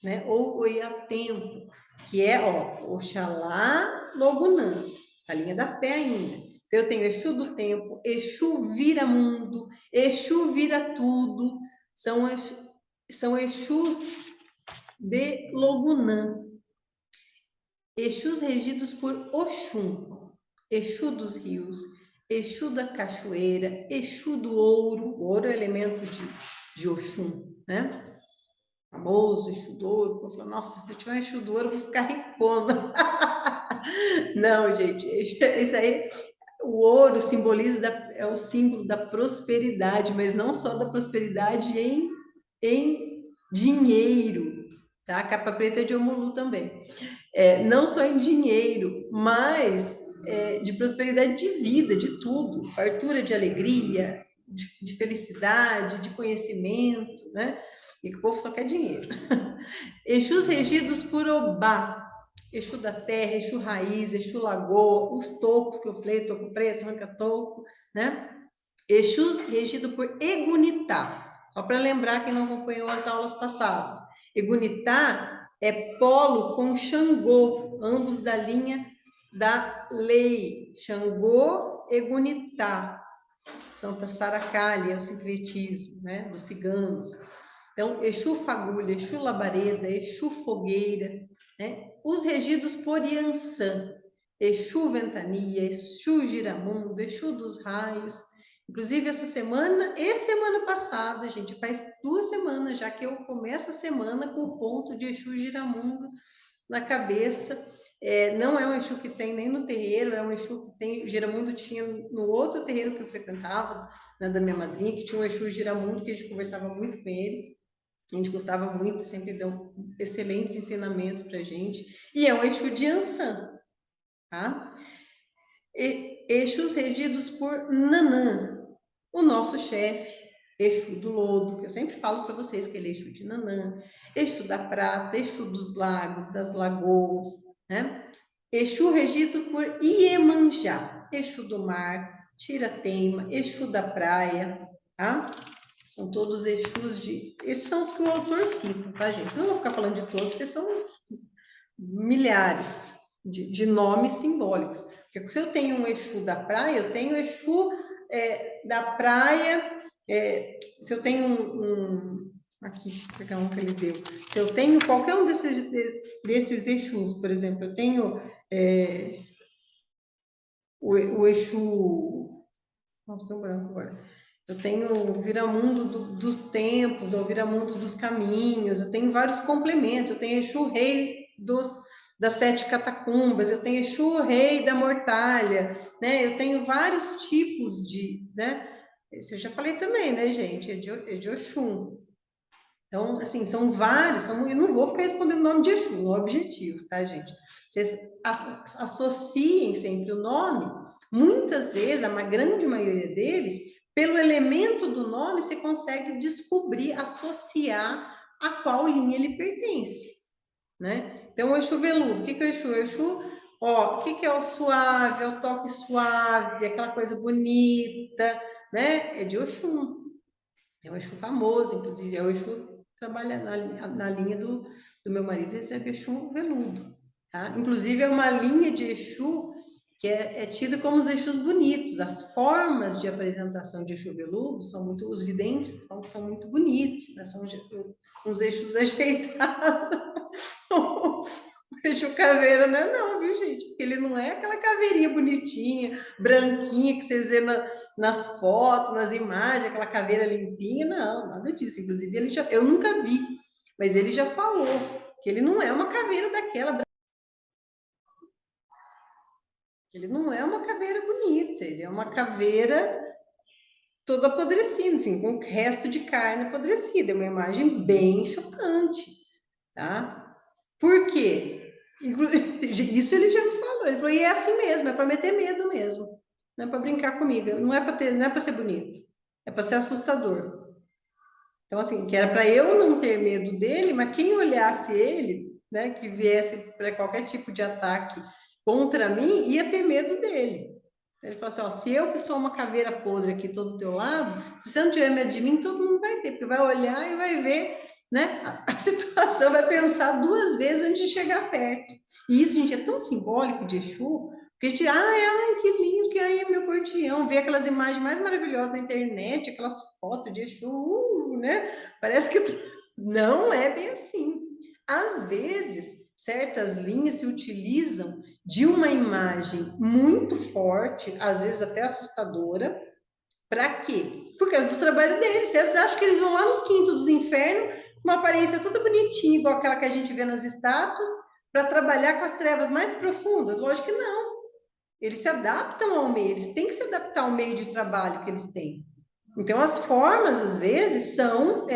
né? Ou Oiatempo, que é, ó, Oxalá Logunã, a linha da fé ainda. Então, eu tenho Exu do tempo, Exu vira mundo, Exu vira tudo, são Exus de Logunã. Exus regidos por Oxum, Exu dos rios, Exu da cachoeira, Exu do ouro, o ouro é elemento de Oxum, né? Famoso Exu do ouro. Eu falo, nossa, se eu tiver um Exu do ouro, eu vou ficar ricona. Não, gente, isso aí, o ouro simboliza, é o símbolo da prosperidade, mas não só da prosperidade em dinheiro, tá? A capa preta é de Omulu também. Não só em dinheiro, mas de prosperidade de vida, de tudo, fartura de alegria, de felicidade, de conhecimento, né? E que o povo só quer dinheiro. Exus regidos por Obá, Exu da terra, Exu raiz, Exu lagoa, os tocos que eu falei, toco preto, ranca-toco, né? Exu regido por Egunitá, só para lembrar quem não acompanhou as aulas passadas. Egunitá é polo com Xangô, ambos da linha da lei. Xangô, Egunitá. Santa Saracali, é o sincretismo, né, dos ciganos. Então, Exu Fagulha, Exu Labareda, Exu Fogueira, né? Os regidos por Iansã, Exu Ventania, Exu Giramundo, Exu dos Raios. Inclusive, essa semana e semana passada, gente, faz 2 semanas já que eu começo a semana com o ponto de Exu Giramundo na cabeça. Não é um Exu que tem nem no terreiro, é um Exu que tem, Giramundo tinha no outro terreiro que eu frequentava, né, da minha madrinha, que tinha um Exu Giramundo, que a gente conversava muito com ele, a gente gostava muito, sempre deu excelentes ensinamentos pra gente, e é um Exu de Ançã, tá? Exus regidos por Nanã, o nosso chefe, Exu do Lodo, que eu sempre falo para vocês que ele é Exu de Nanã, Exu da Prata, Exu dos lagos, das lagoas, né? Exu regido por Iemanjá, Exu do mar, Tirateima, Exu da praia, tá? São todos Exus de... Esses são os que o autor cita, tá, gente? Não vou ficar falando de todos, porque são milhares de nomes simbólicos. Porque se eu tenho um Exu da praia, eu tenho Exu da praia, se eu tenho aqui, vou pegar um que ele deu. Se eu tenho qualquer um desses Exus, por exemplo, eu tenho o Exu... Nossa, estou branco agora. Eu tenho o Viramundo dos tempos, ou Viramundo dos caminhos, eu tenho vários complementos, eu tenho Exu Rei das 7 catacumbas, eu tenho Exu, rei da mortalha, né? Eu tenho vários tipos de, né? Isso eu já falei também, né, gente? É de Oxum. Então, assim, são vários, eu não vou ficar respondendo o nome de Exu, no objetivo, tá, gente? Vocês associem sempre o nome, muitas vezes, a grande maioria deles, pelo elemento do nome, você consegue descobrir, associar a qual linha ele pertence, né? Então, o Exu veludo, o que é o Exu? O Exu, ó, o que é o suave? É o toque suave, aquela coisa bonita, né? É de Oxum. É um Exu famoso, inclusive, é o Exu que trabalha na linha do meu marido, recebe Exu veludo, tá? Inclusive, é uma linha de Exu que é tida como os Exus bonitos. As formas de apresentação de Exu veludo são muito, os videntes são muito bonitos, né? São uns Exus ajeitados. O Exu caveira não é não, viu, gente? Porque ele não é aquela caveirinha bonitinha, branquinha, que vocês vê nas fotos, nas imagens, aquela caveira limpinha, não, nada disso. Inclusive, eu nunca vi, mas ele já falou que ele não é uma caveira daquela, ele não é uma caveira bonita, ele é uma caveira toda apodrecida, assim, com resto de carne apodrecida, é uma imagem bem chocante, tá? Por quê? Inclusive, isso ele já me falou. Ele falou, e é assim mesmo, é para meter medo mesmo. Não é para brincar comigo. Não é para ser bonito. É para ser assustador. Então, assim, que era para eu não ter medo dele, mas quem olhasse ele, né, que viesse para qualquer tipo de ataque contra mim, ia ter medo dele. Ele falou assim, ó, se eu que sou uma caveira podre aqui todo do teu lado, se você não tiver medo de mim, todo mundo vai ter, porque vai olhar e vai ver, né, a situação, vai pensar duas vezes antes de chegar perto. E isso, gente, é tão simbólico de Exu, porque a gente, ai, que lindo, que aí é meu cortião, vê aquelas imagens mais maravilhosas na internet, aquelas fotos de Exu, né, parece que não é bem assim. Às vezes, certas linhas se utilizam de uma imagem muito forte, às vezes até assustadora. Para quê? Por causa do trabalho deles. Vocês acham que eles vão lá nos quintos dos infernos, com uma aparência toda bonitinha, igual aquela que a gente vê nas estátuas, para trabalhar com as trevas mais profundas? Lógico que não. Eles se adaptam ao meio, eles têm que se adaptar ao meio de trabalho que eles têm. Então, as formas, às vezes, são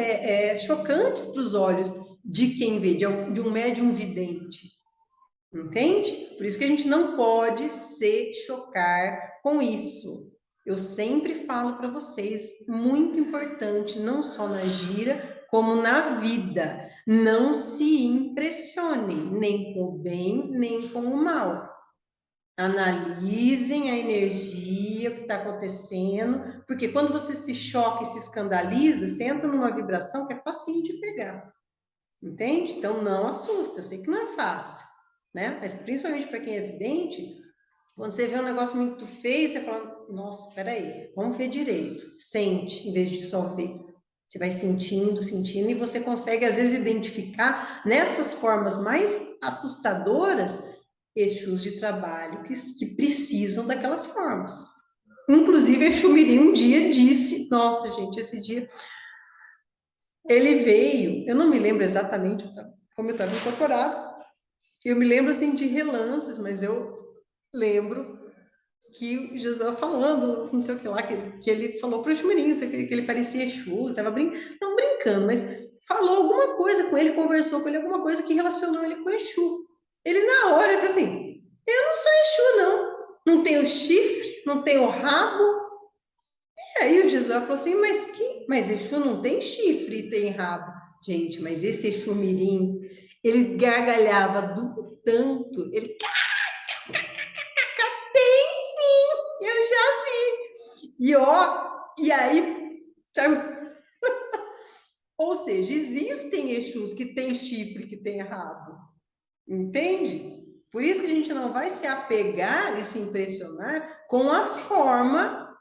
chocantes para os olhos de quem vê, de um médium vidente. Entende? Por isso que a gente não pode se chocar com isso. Eu sempre falo para vocês, muito importante, não só na gira, como na vida. Não se impressionem, nem com o bem, nem com o mal. Analisem a energia, o que está acontecendo, porque quando você se choca e se escandaliza, você entra numa vibração que é facinho de pegar. Entende? Então não assusta, eu sei que não é fácil, né? Mas principalmente para quem é vidente, quando você vê um negócio muito feio, você fala, nossa, peraí, vamos ver direito. Sente, em vez de só ver. Você vai sentindo, sentindo, e você consegue, às vezes, identificar nessas formas mais assustadoras Exus de trabalho que precisam daquelas formas. Inclusive, Exu Mirim um dia disse, nossa, gente, esse dia ele veio, eu não me lembro exatamente como eu estava incorporado, eu me lembro assim de relances, mas eu lembro que Jesus falando, não sei o que lá, que ele falou para o Chumirinho, que ele parecia Exu, estava não brincando, mas falou alguma coisa com ele, conversou com ele, alguma coisa que relacionou ele com Exu. Ele na hora, ele falou assim, eu não sou Exu não, não tenho chifre, não tenho rabo. E aí o Jesus falou assim, mas Exu não tem chifre e tem rabo. Gente, mas esse Exu Mirim, ele gargalhava do tanto, ele tem sim, eu já vi. E ó, e aí, sabe? Ou seja, existem Exus que têm chifre, que têm rabo. Entende? Por isso que a gente não vai se apegar e se impressionar com a forma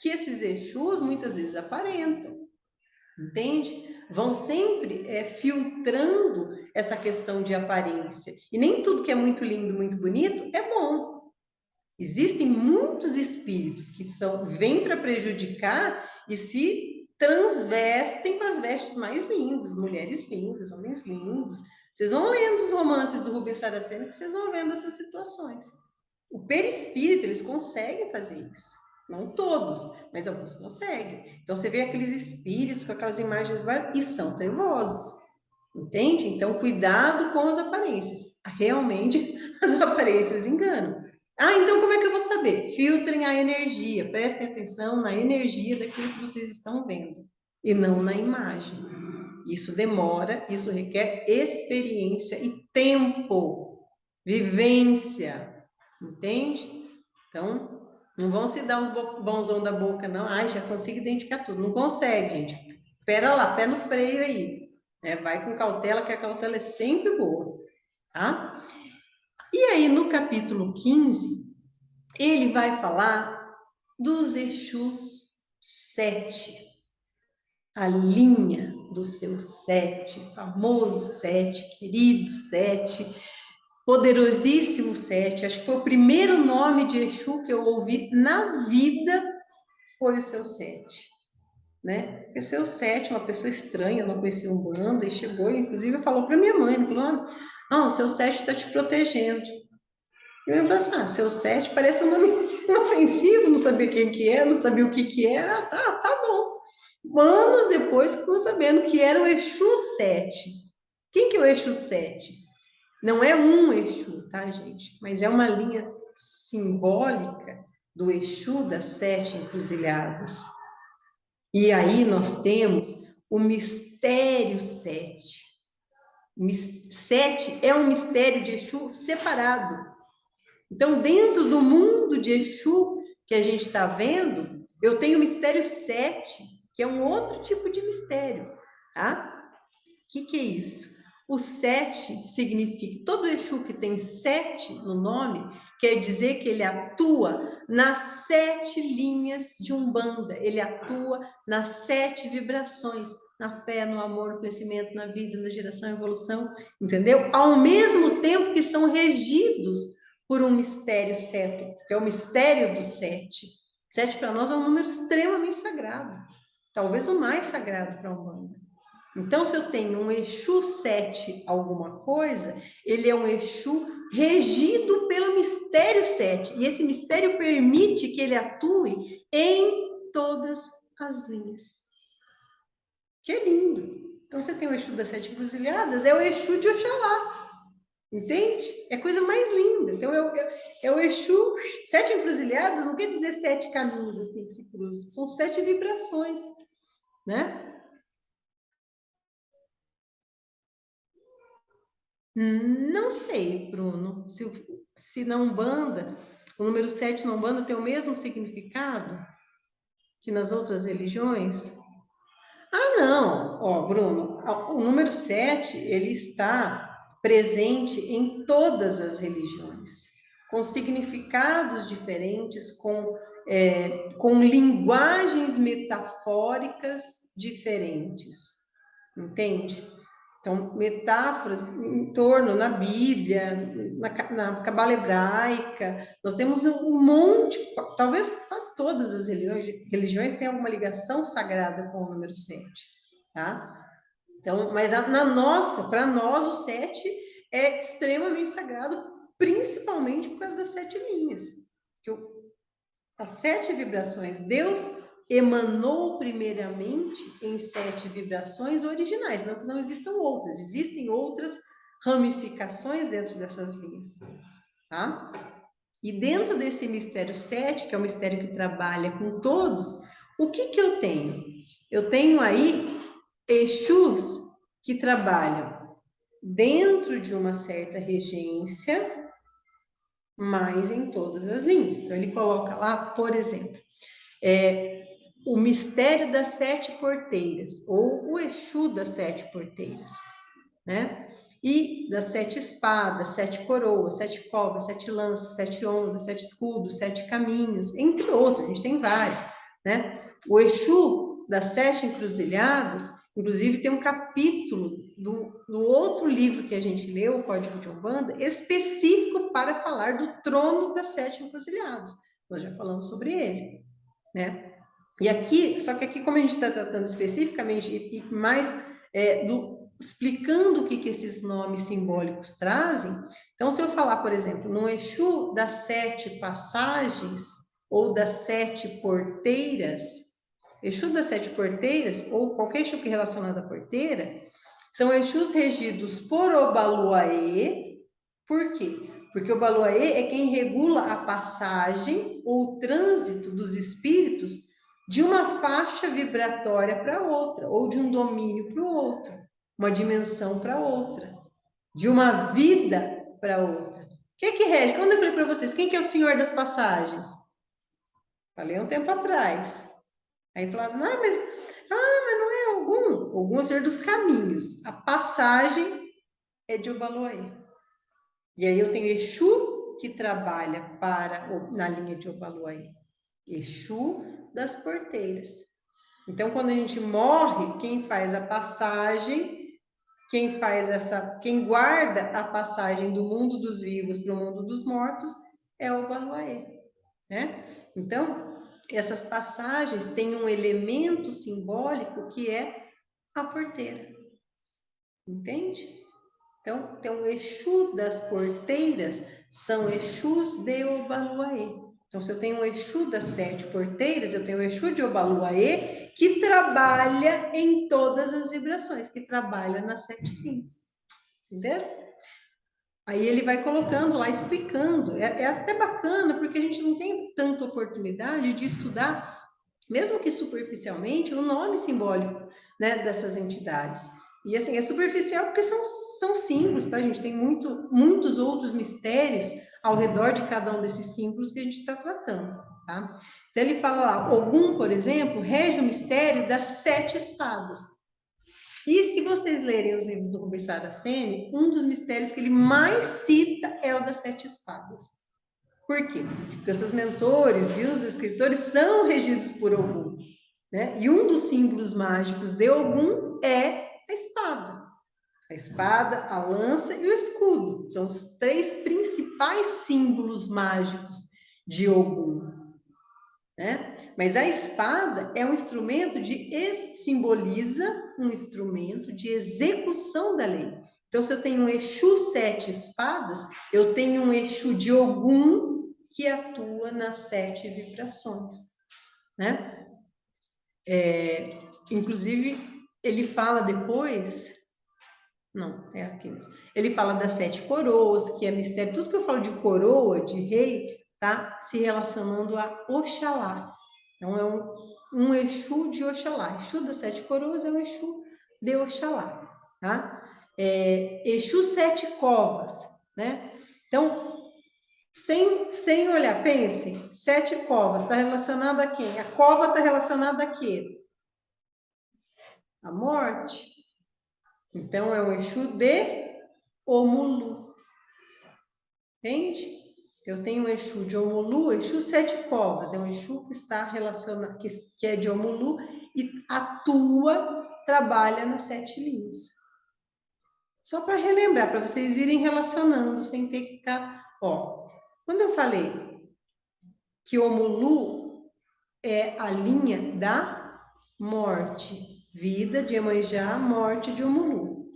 que esses Exus muitas vezes aparentam. Entende? Vão sempre filtrando essa questão de aparência. E nem tudo que é muito lindo, muito bonito é bom. Existem muitos espíritos que vêm para prejudicar e se transvestem com as vestes mais lindas, mulheres lindas, homens lindos. Vocês vão lendo os romances do Rubens Saraceno que vocês vão vendo essas situações. O perispírito, eles conseguem fazer isso. Não todos, mas alguns conseguem. Então, você vê aqueles espíritos com aquelas imagens e são trevosos. Entende? Então, cuidado com as aparências. Realmente, as aparências enganam. Ah, então como é que eu vou saber? Filtrem a energia, prestem atenção na energia daquilo que vocês estão vendo, e não na imagem. Isso demora, isso requer experiência e tempo, vivência, entende? Então, não vão se dar uns bonzão da boca, não. Ai, já consigo identificar tudo. Não consegue, gente. Pera lá, pé no freio aí. Vai com cautela, que a cautela é sempre boa, tá? E aí, no capítulo 15, ele vai falar dos Exus 7, a linha do seu 7, famoso 7, querido 7, poderosíssimo 7. Acho que foi o primeiro nome de Exu que eu ouvi na vida, foi o seu 7. Né? Porque seu 7, uma pessoa estranha, eu não conhecia Umbanda, e chegou, inclusive falou para minha mãe, falou, o seu 7 está te protegendo. Eu falei assim, seu 7 parece um nome inofensivo, não sabia quem que era, não sabia o que era, tá bom. Anos depois, ficou sabendo que era o Exu 7. Quem que é o Exu 7? Não é um Exu, tá, gente? Mas é uma linha simbólica do Exu das 7 encruzilhadas. E aí nós temos o mistério 7. 7 é um mistério de Exu separado. Então, dentro do mundo de Exu que a gente está vendo, eu tenho o mistério 7, que é um outro tipo de mistério, tá? O que é isso? O 7 significa, todo Exu que tem 7 no nome, quer dizer que ele atua nas 7 linhas de Umbanda, ele atua nas 7 vibrações, na fé, no amor, no conhecimento, na vida, na geração, evolução, entendeu? Ao mesmo tempo que são regidos por um mistério 7, que é o mistério do 7. 7 para nós é um número extremamente sagrado, talvez o mais sagrado para a Umbanda. Então, se eu tenho um Exu 7 alguma coisa, ele é um Exu regido pelo mistério 7. E esse mistério permite que ele atue em todas as linhas. Que lindo! Então, você tem o Exu das 7 encruzilhadas, é o Exu de Oxalá. Entende? É a coisa mais linda. Então, é o Exu. 7 encruzilhadas não quer dizer 7 caminhos assim que se cruzam. São 7 vibrações, né? Não sei, Bruno, se na Umbanda, o número 7 na Umbanda tem o mesmo significado que nas outras religiões? Ah, não, Bruno, o número 7, ele está presente em todas as religiões, com significados diferentes, com linguagens metafóricas diferentes, entende? Então, metáforas em torno, na Bíblia, na Cabala Hebraica, nós temos um monte, talvez quase todas as religiões têm alguma ligação sagrada com o número 7, tá? Então, mas para nós, o 7 é extremamente sagrado, principalmente por causa das 7 linhas. As 7 vibrações, Deus emanou primeiramente em 7 vibrações originais, não que não existam outras, existem outras ramificações dentro dessas linhas, tá? E dentro desse mistério 7, que é o mistério que trabalha com todos, o que eu tenho? Eu tenho aí Exus que trabalham dentro de uma certa regência, mas em todas as linhas. Então, ele coloca lá, por exemplo, o mistério das 7 porteiras, ou o Exu das 7 porteiras, né? E das 7 espadas, 7 coroas, 7 covas, 7 lanças, 7 ondas, 7 escudos, 7 caminhos, entre outros, a gente tem vários, né? O Exu das 7 encruzilhadas, inclusive tem um capítulo do outro livro que a gente leu, o Código de Umbanda, específico para falar do trono das 7 encruzilhadas. Nós já falamos sobre ele, né? E aqui, só que aqui, como a gente está tratando especificamente e mais explicando o que esses nomes simbólicos trazem. Então, se eu falar, por exemplo, no Exu das 7 passagens, ou das 7 porteiras, Exu das 7 porteiras, ou qualquer Exu que é relacionado à porteira, são Exus regidos por Obaluaê. Por quê? Porque Obaluaê é quem regula a passagem ou o trânsito dos espíritos de uma faixa vibratória para outra, ou de um domínio para o outro, uma dimensão para outra, de uma vida para outra. O que rege? Quando eu falei para vocês, quem que é o senhor das passagens? Falei um tempo atrás. Aí falaram, mas não é Ogum. Ogum é o senhor dos caminhos. A passagem é de Obaluaê. E aí eu tenho Exu, que trabalha na linha de Obaluaê. Exu das porteiras. Então, quando a gente morre, quem faz a passagem, quem guarda a passagem do mundo dos vivos para o mundo dos mortos é o Obaluaê, né? Então, essas passagens têm um elemento simbólico que é a porteira. Entende? Então, o Exu das porteiras são Exus de Obaluaê. Então, se eu tenho um Exu das 7 porteiras, eu tenho o Exu de Obaluaê, que trabalha em todas as vibrações, que trabalha nas 7 linhas. Entenderam? Aí ele vai colocando lá, explicando. É até bacana, porque a gente não tem tanta oportunidade de estudar, mesmo que superficialmente, o nome simbólico, né, dessas entidades. E assim, é superficial porque são símbolos, tá, gente? Tem muitos outros mistérios ao redor de cada um desses símbolos que a gente está tratando, tá? Então ele fala lá, Ogum, por exemplo, rege o mistério das 7 espadas. E se vocês lerem os livros do Rubens Saraceni, um dos mistérios que ele mais cita é o das 7 espadas. Por quê? Porque os seus mentores e os escritores são regidos por Ogum, né? E um dos símbolos mágicos de Ogum é a espada. A espada, a lança e o escudo. São os 3 principais símbolos mágicos de Ogum. Né? Mas a espada é um instrumento simboliza um instrumento de execução da lei. Então, se eu tenho um Exu 7 espadas, eu tenho um Exu de Ogum que atua nas 7 vibrações, né? Inclusive, ele fala depois, não, é aqui mesmo. Ele fala das 7 coroas, que é mistério. Tudo que eu falo de coroa, de rei, tá se relacionando a Oxalá. Então, é um Exu de Oxalá. Exu das 7 coroas é um Exu de Oxalá, tá? Exu 7 covas, né? Então, sem olhar, pense, 7 covas, está relacionado a quem? A cova está relacionada a quê? A morte. Então, é um Exu de Omulu. Entende? Eu tenho um Exu de Omulu, Exu 7 covas, é um Exu que está relacionado, que é de Omulu e atua, trabalha nas 7 linhas. Só para relembrar, para vocês irem relacionando, sem ter que ficar... Ó, quando eu falei que Omulu é a linha da morte, vida de Iemanjá, morte de Omulu.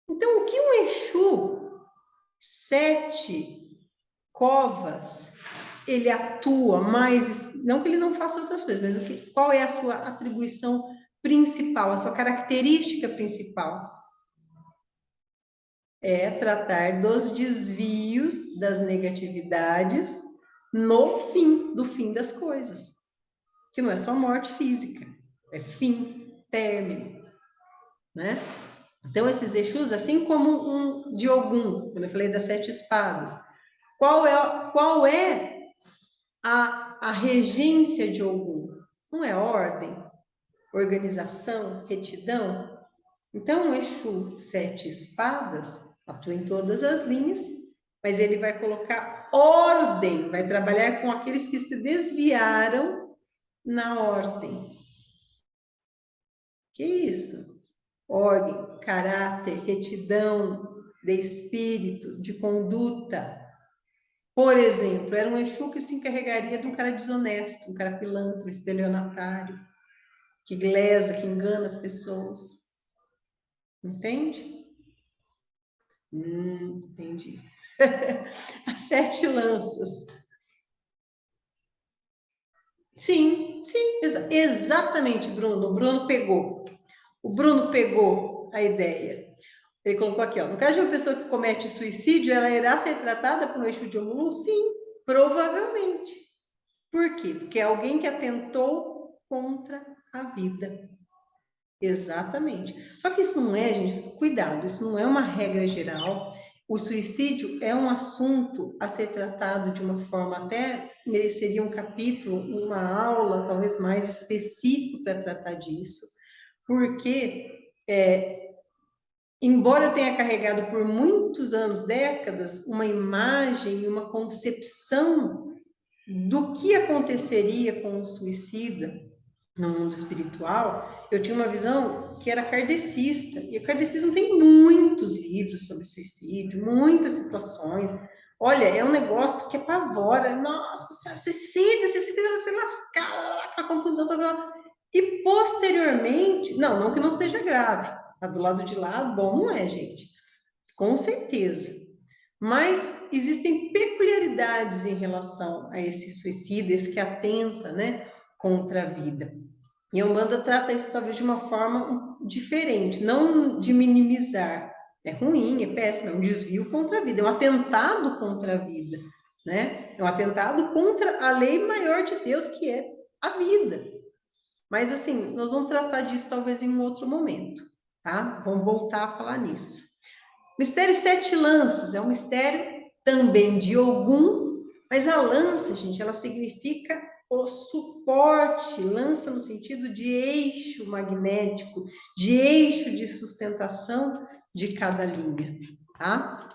Então, o que um Exu 7 covas, ele atua mais, não que ele não faça outras coisas, mas qual é a sua atribuição principal, a sua característica principal? É tratar dos desvios, das negatividades do fim das coisas. Que não é só morte física, é fim, término, né? Então, esses Exus, assim como um de Ogum, quando eu falei das 7 espadas, qual é a regência de Ogum? Não é ordem, organização, retidão? Então, o Exu 7 espadas atua em todas as linhas, mas ele vai colocar ordem, vai trabalhar com aqueles que se desviaram na ordem. Que isso? Ordem, caráter, retidão de espírito, de conduta. Por exemplo, era um Exu que se encarregaria de um cara desonesto, um cara pilantra, estelionatário, que lesa, que engana as pessoas. Entende? Entendi. As 7 lanças. Sim, sim, exatamente, Bruno. O Bruno pegou a ideia. Ele colocou aqui, ó, no caso de uma pessoa que comete suicídio, ela irá ser tratada por um eixo de Omulu? Sim, provavelmente. Por quê? Porque é alguém que atentou contra a vida. Exatamente. Só que isso não é, gente, cuidado, isso não é uma regra geral. O suicídio é um assunto a ser tratado de uma forma até mereceria um capítulo, uma aula, talvez mais específico para tratar disso, porque embora eu tenha carregado por muitos anos, décadas, uma imagem e uma concepção do que aconteceria com o suicida no mundo espiritual, eu tinha uma visão que era kardecista. E o kardecismo tem muitos livros sobre suicídio, muitas situações. Olha, é um negócio que apavora. Nossa, suicida, vai se lascar, aquela confusão. E posteriormente, não que não seja grave. Tá do lado de lá, bom não é, gente. Com certeza. Mas existem peculiaridades em relação a esse suicídio, esse que atenta, né, contra a vida. E a Umbanda trata isso talvez de uma forma diferente, não de minimizar. É ruim, é péssimo, é um desvio contra a vida, é um atentado contra a vida, né? É um atentado contra a lei maior de Deus, que é a vida. Mas assim, nós vamos tratar disso talvez em um outro momento, tá? Vamos voltar a falar nisso. Mistério 7 lanças é um mistério também de Ogum, mas a lança, gente, ela significa o suporte, lança no sentido de eixo magnético, de eixo de sustentação de cada linha, tá?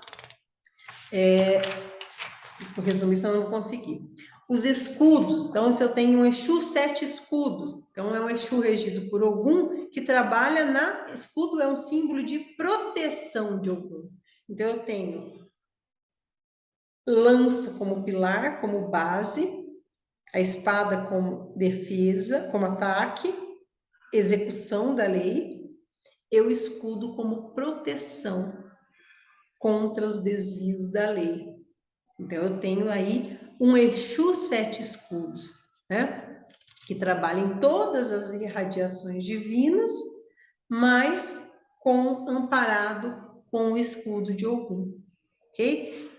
Vou resumir, senão eu não vou conseguir. Os escudos, então, se eu tenho um Exu, 7 escudos, então é um Exu regido por Ogum, que trabalha na... Escudo é um símbolo de proteção de Ogum. Então, eu tenho lança como pilar, como base, a espada como defesa, como ataque, execução da lei, e o escudo como proteção contra os desvios da lei. Então, eu tenho aí um Exu 7 escudos, né? Que trabalha em todas as irradiações divinas, mas amparado com o escudo de Ogum, ok?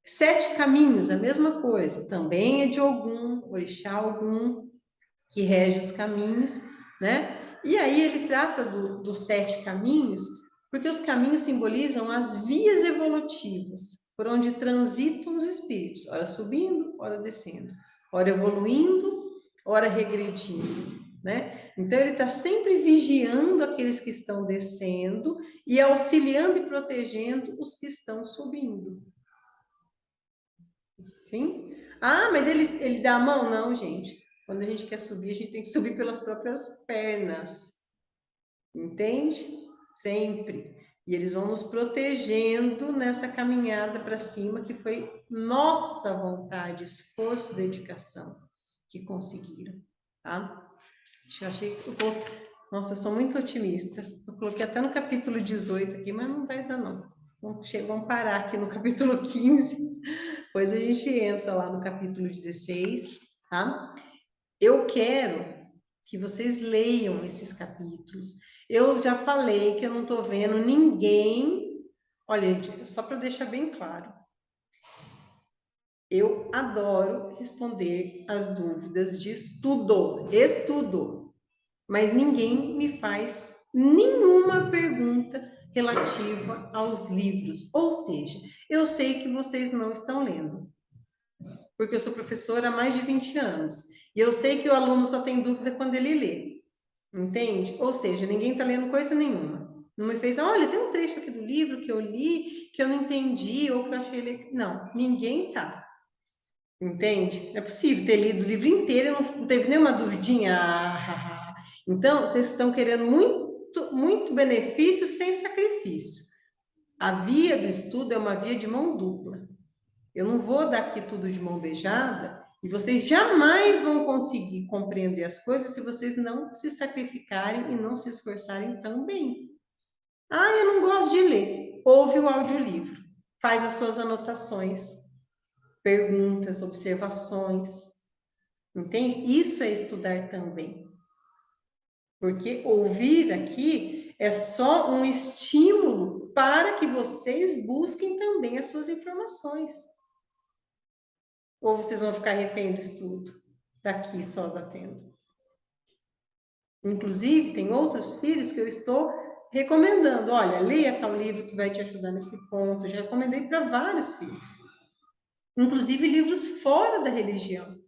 7 caminhos, a mesma coisa, também é de Ogum, Orixá Ogum, que rege os caminhos, né? E aí ele trata dos 7 caminhos, porque os caminhos simbolizam as vias evolutivas, por onde transitam os espíritos, ora subindo, ora descendo, ora evoluindo, ora regredindo, né? Então ele está sempre vigiando aqueles que estão descendo e auxiliando e protegendo os que estão subindo. Sim? Ah, mas ele dá a mão? Não, gente. Quando a gente quer subir, a gente tem que subir pelas próprias pernas. Entende? Sempre. E eles vão nos protegendo nessa caminhada para cima, que foi nossa vontade, esforço, dedicação que conseguiram. Tá? Eu achei que nossa, eu sou muito otimista. Eu coloquei até no capítulo 18 aqui, mas não vai dar, não. Vamos parar aqui no capítulo 15. Depois a gente entra lá no capítulo 16, tá? Eu quero que vocês leiam esses capítulos. Eu já falei que eu não estou vendo ninguém. Olha, só para deixar bem claro, eu adoro responder as dúvidas de estudo, mas ninguém me faz nenhuma pergunta relativa aos livros. Ou seja, eu sei que vocês não estão lendo, porque eu sou professora há mais de 20 anos. E eu sei que o aluno só tem dúvida quando ele lê. Entende? Ou seja, ninguém está lendo coisa nenhuma. Não me fez, olha, tem um trecho aqui do livro que eu li, que eu não entendi, ou que eu achei... Não, ninguém tá. Entende? Não é possível ter lido o livro inteiro e não teve nenhuma duvidinha. Então, vocês estão querendo muito, muito benefício sem sacrifício. A via do estudo é uma via de mão dupla. Eu não vou dar aqui tudo de mão beijada e vocês jamais vão conseguir compreender as coisas se vocês não se sacrificarem e não se esforçarem também. Ah, eu não gosto de ler. Ouve o audiolivro. Faz as suas anotações, perguntas, observações. Entende? Isso é estudar também. Porque ouvir aqui é só um estímulo para que vocês busquem também as suas informações. Ou vocês vão ficar refém do estudo daqui só da tenda. Inclusive, tem outros filhos que eu estou recomendando. Olha, leia tal livro que vai te ajudar nesse ponto. Já recomendei para vários filhos. Inclusive livros fora da religião,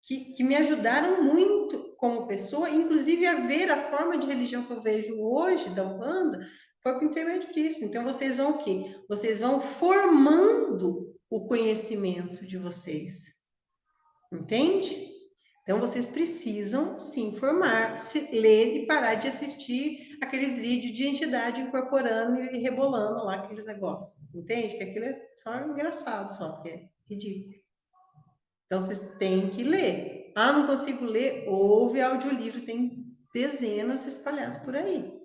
que me ajudaram muito como pessoa, inclusive a ver a forma de religião que eu vejo hoje da Umbanda, foi por intermédio disso. Então, vocês vão o quê? Vocês vão formando o conhecimento de vocês. Entende? Então, vocês precisam se informar, se ler e parar de assistir aqueles vídeos de entidade incorporando e rebolando lá aqueles negócios. Entende? Que aquilo é só engraçado, só, porque é ridículo. Então, vocês têm que ler. Ah, não consigo ler? Ouve audiolivro, tem dezenas espalhados por aí.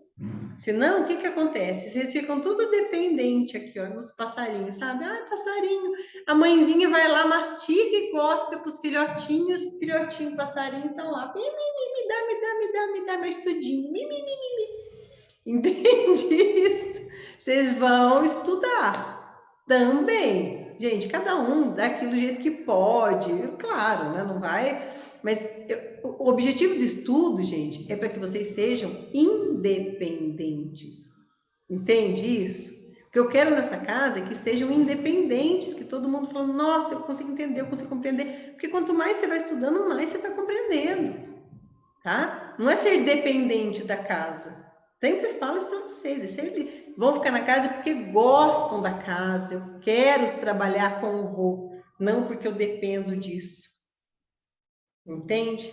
Senão, o que que acontece? Vocês ficam tudo dependente aqui, ó, nos passarinhos, sabe? Ah, passarinho. A mãezinha vai lá, mastiga e cospe para os filhotinhos, filhotinho, passarinho estão lá. Me dá, me dá, me dá, me dá meu estudinho. Entende isso? Vocês vão estudar também. Gente, cada um dá aquilo do jeito que pode. Claro, né? Não vai. Mas o objetivo do estudo, gente, é para que vocês sejam independentes. Entende isso? O que eu quero nessa casa é que sejam independentes, que todo mundo falando, nossa, eu consigo entender, eu consigo compreender. Porque quanto mais você vai estudando, mais você vai compreendendo, tá? Não é ser dependente da casa. Sempre falo isso para vocês. Sempre vão ficar na casa porque gostam da casa. Eu quero trabalhar com o vô, não porque eu dependo disso. Entende?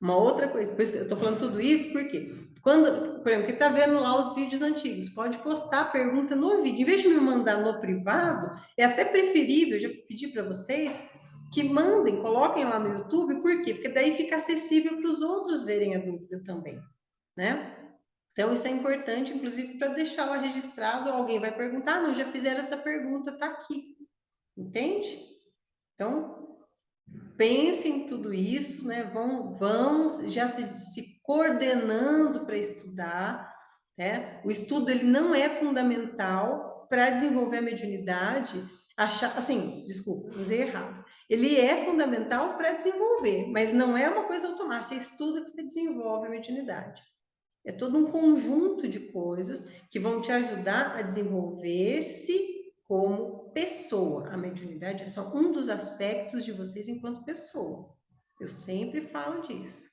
Uma outra coisa, por isso eu tô falando tudo isso porque quando, por exemplo, quem tá vendo lá os vídeos antigos, pode postar a pergunta no vídeo. Em vez de me mandar no privado, é até preferível, eu já pedi para vocês que mandem, coloquem lá no YouTube, por quê? Porque daí fica acessível para os outros verem a dúvida também, né? Então, isso é importante, inclusive, para deixar lá registrado. Alguém vai perguntar, ah, não, já fizeram essa pergunta, tá aqui. Entende? Então, pensem em tudo isso, né? Vamos já se coordenando para estudar, né? O estudo ele não é fundamental para desenvolver a mediunidade. Achar, assim, desculpa, usei errado. Ele é fundamental para desenvolver, mas não é uma coisa automática. Você estuda que você desenvolve a mediunidade. É todo um conjunto de coisas que vão te ajudar a desenvolver-se como pessoa. A mediunidade é só um dos aspectos de vocês enquanto pessoa. Eu sempre falo disso,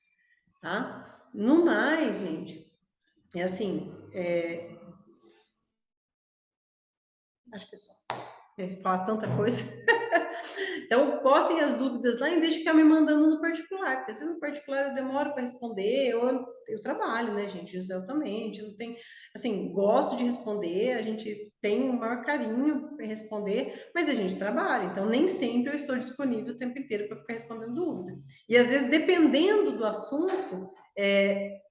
tá? No mais, gente, é assim, acho que é só. Falar tanta coisa. Então, postem as dúvidas lá em vez de ficar me mandando no particular, porque às vezes no particular eu demoro para responder, ou eu trabalho, né, gente? Isso eu também, eu não tenho, assim, gosto de responder, a gente tem o maior carinho para responder, mas a gente trabalha, então nem sempre eu estou disponível o tempo inteiro para ficar respondendo dúvida. E às vezes, dependendo do assunto, é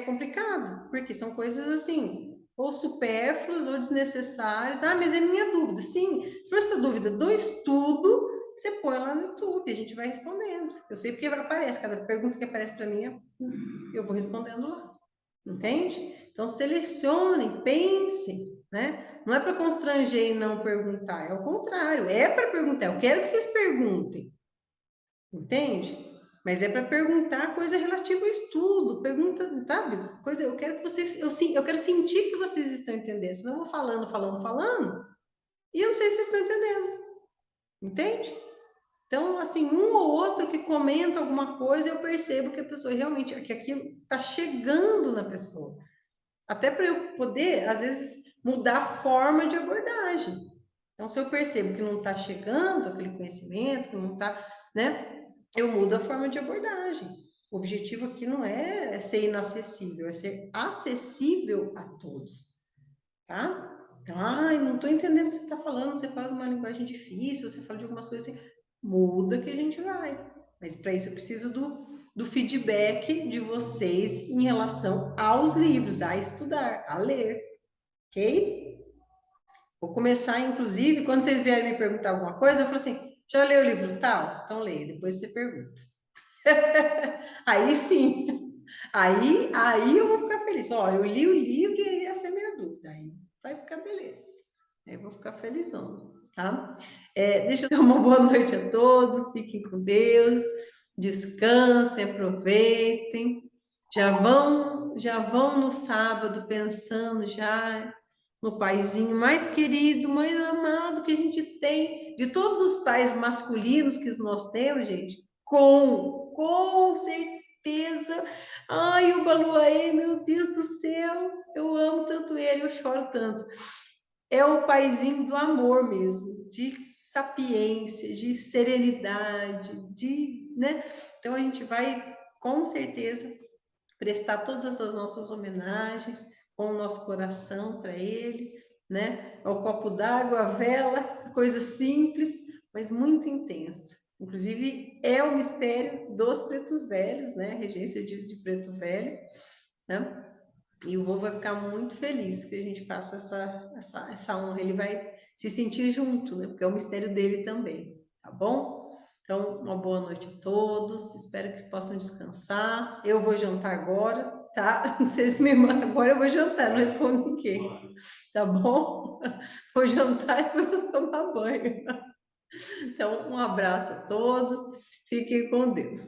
complicado, porque são coisas assim, ou supérfluas ou desnecessárias. Ah, mas é minha dúvida. Sim, se for sua dúvida do estudo, você põe lá no YouTube, a gente vai respondendo. Eu sei porque aparece, cada pergunta que aparece para mim, eu vou respondendo lá. Entende? Então, selecionem, pensem, né? Não é para constranger e não perguntar, é o contrário, é para perguntar. Eu quero que vocês perguntem, entende? Mas é para perguntar coisa relativa ao estudo, pergunta, sabe? Coisa, eu quero que vocês, eu quero sentir que vocês estão entendendo. Senão eu vou falando, e eu não sei se vocês estão entendendo, entende? Então, assim, um ou outro que comenta alguma coisa, eu percebo que a pessoa realmente, que aquilo está chegando na pessoa. Até para eu poder, às vezes, mudar a forma de abordagem. Então, se eu percebo que não está chegando aquele conhecimento, que não está, né? Eu mudo a forma de abordagem. O objetivo aqui não é ser inacessível, é ser acessível a todos, tá? Então, ai, não estou entendendo o que você está falando, você fala de uma linguagem difícil, você fala de algumas coisas assim, muda que a gente vai. Mas para isso eu preciso do feedback de vocês em relação aos livros, a estudar, a ler. ok? Vou começar, inclusive, quando vocês vierem me perguntar alguma coisa, eu falo assim, já leu o livro tal? Então leia, depois você pergunta. Aí sim, aí eu vou ficar feliz. Ó, eu li o livro e essa é a minha dúvida. Aí vai ficar beleza. Aí eu vou ficar felizão, tá? Deixa eu dar uma boa noite a todos, fiquem com Deus, descansem, aproveitem. Já vão no sábado pensando já no paizinho mais querido, mais amado que a gente tem, de todos os pais masculinos que nós temos, gente, com certeza. Ai, o Baluaê, meu Deus do céu, eu amo tanto ele, eu choro tanto. É o paizinho do amor mesmo, de sapiência, de serenidade, né? Então a gente vai, com certeza, prestar todas as nossas homenagens com o nosso coração para ele, né? O copo d'água, a vela, coisa simples, mas muito intensa. Inclusive, é o mistério dos pretos velhos, né? Regência de preto velho, né? E o vô vai ficar muito feliz que a gente faça essa honra. Ele vai se sentir junto, né? Porque é o mistério dele também, tá bom? Então, uma boa noite a todos. Espero que possam descansar. Eu vou jantar agora, tá? Não sei se me manda agora, eu vou jantar, não respondo ninguém, tá bom? Vou jantar e depois eu tomar banho. Então, um abraço a todos. Fiquem com Deus.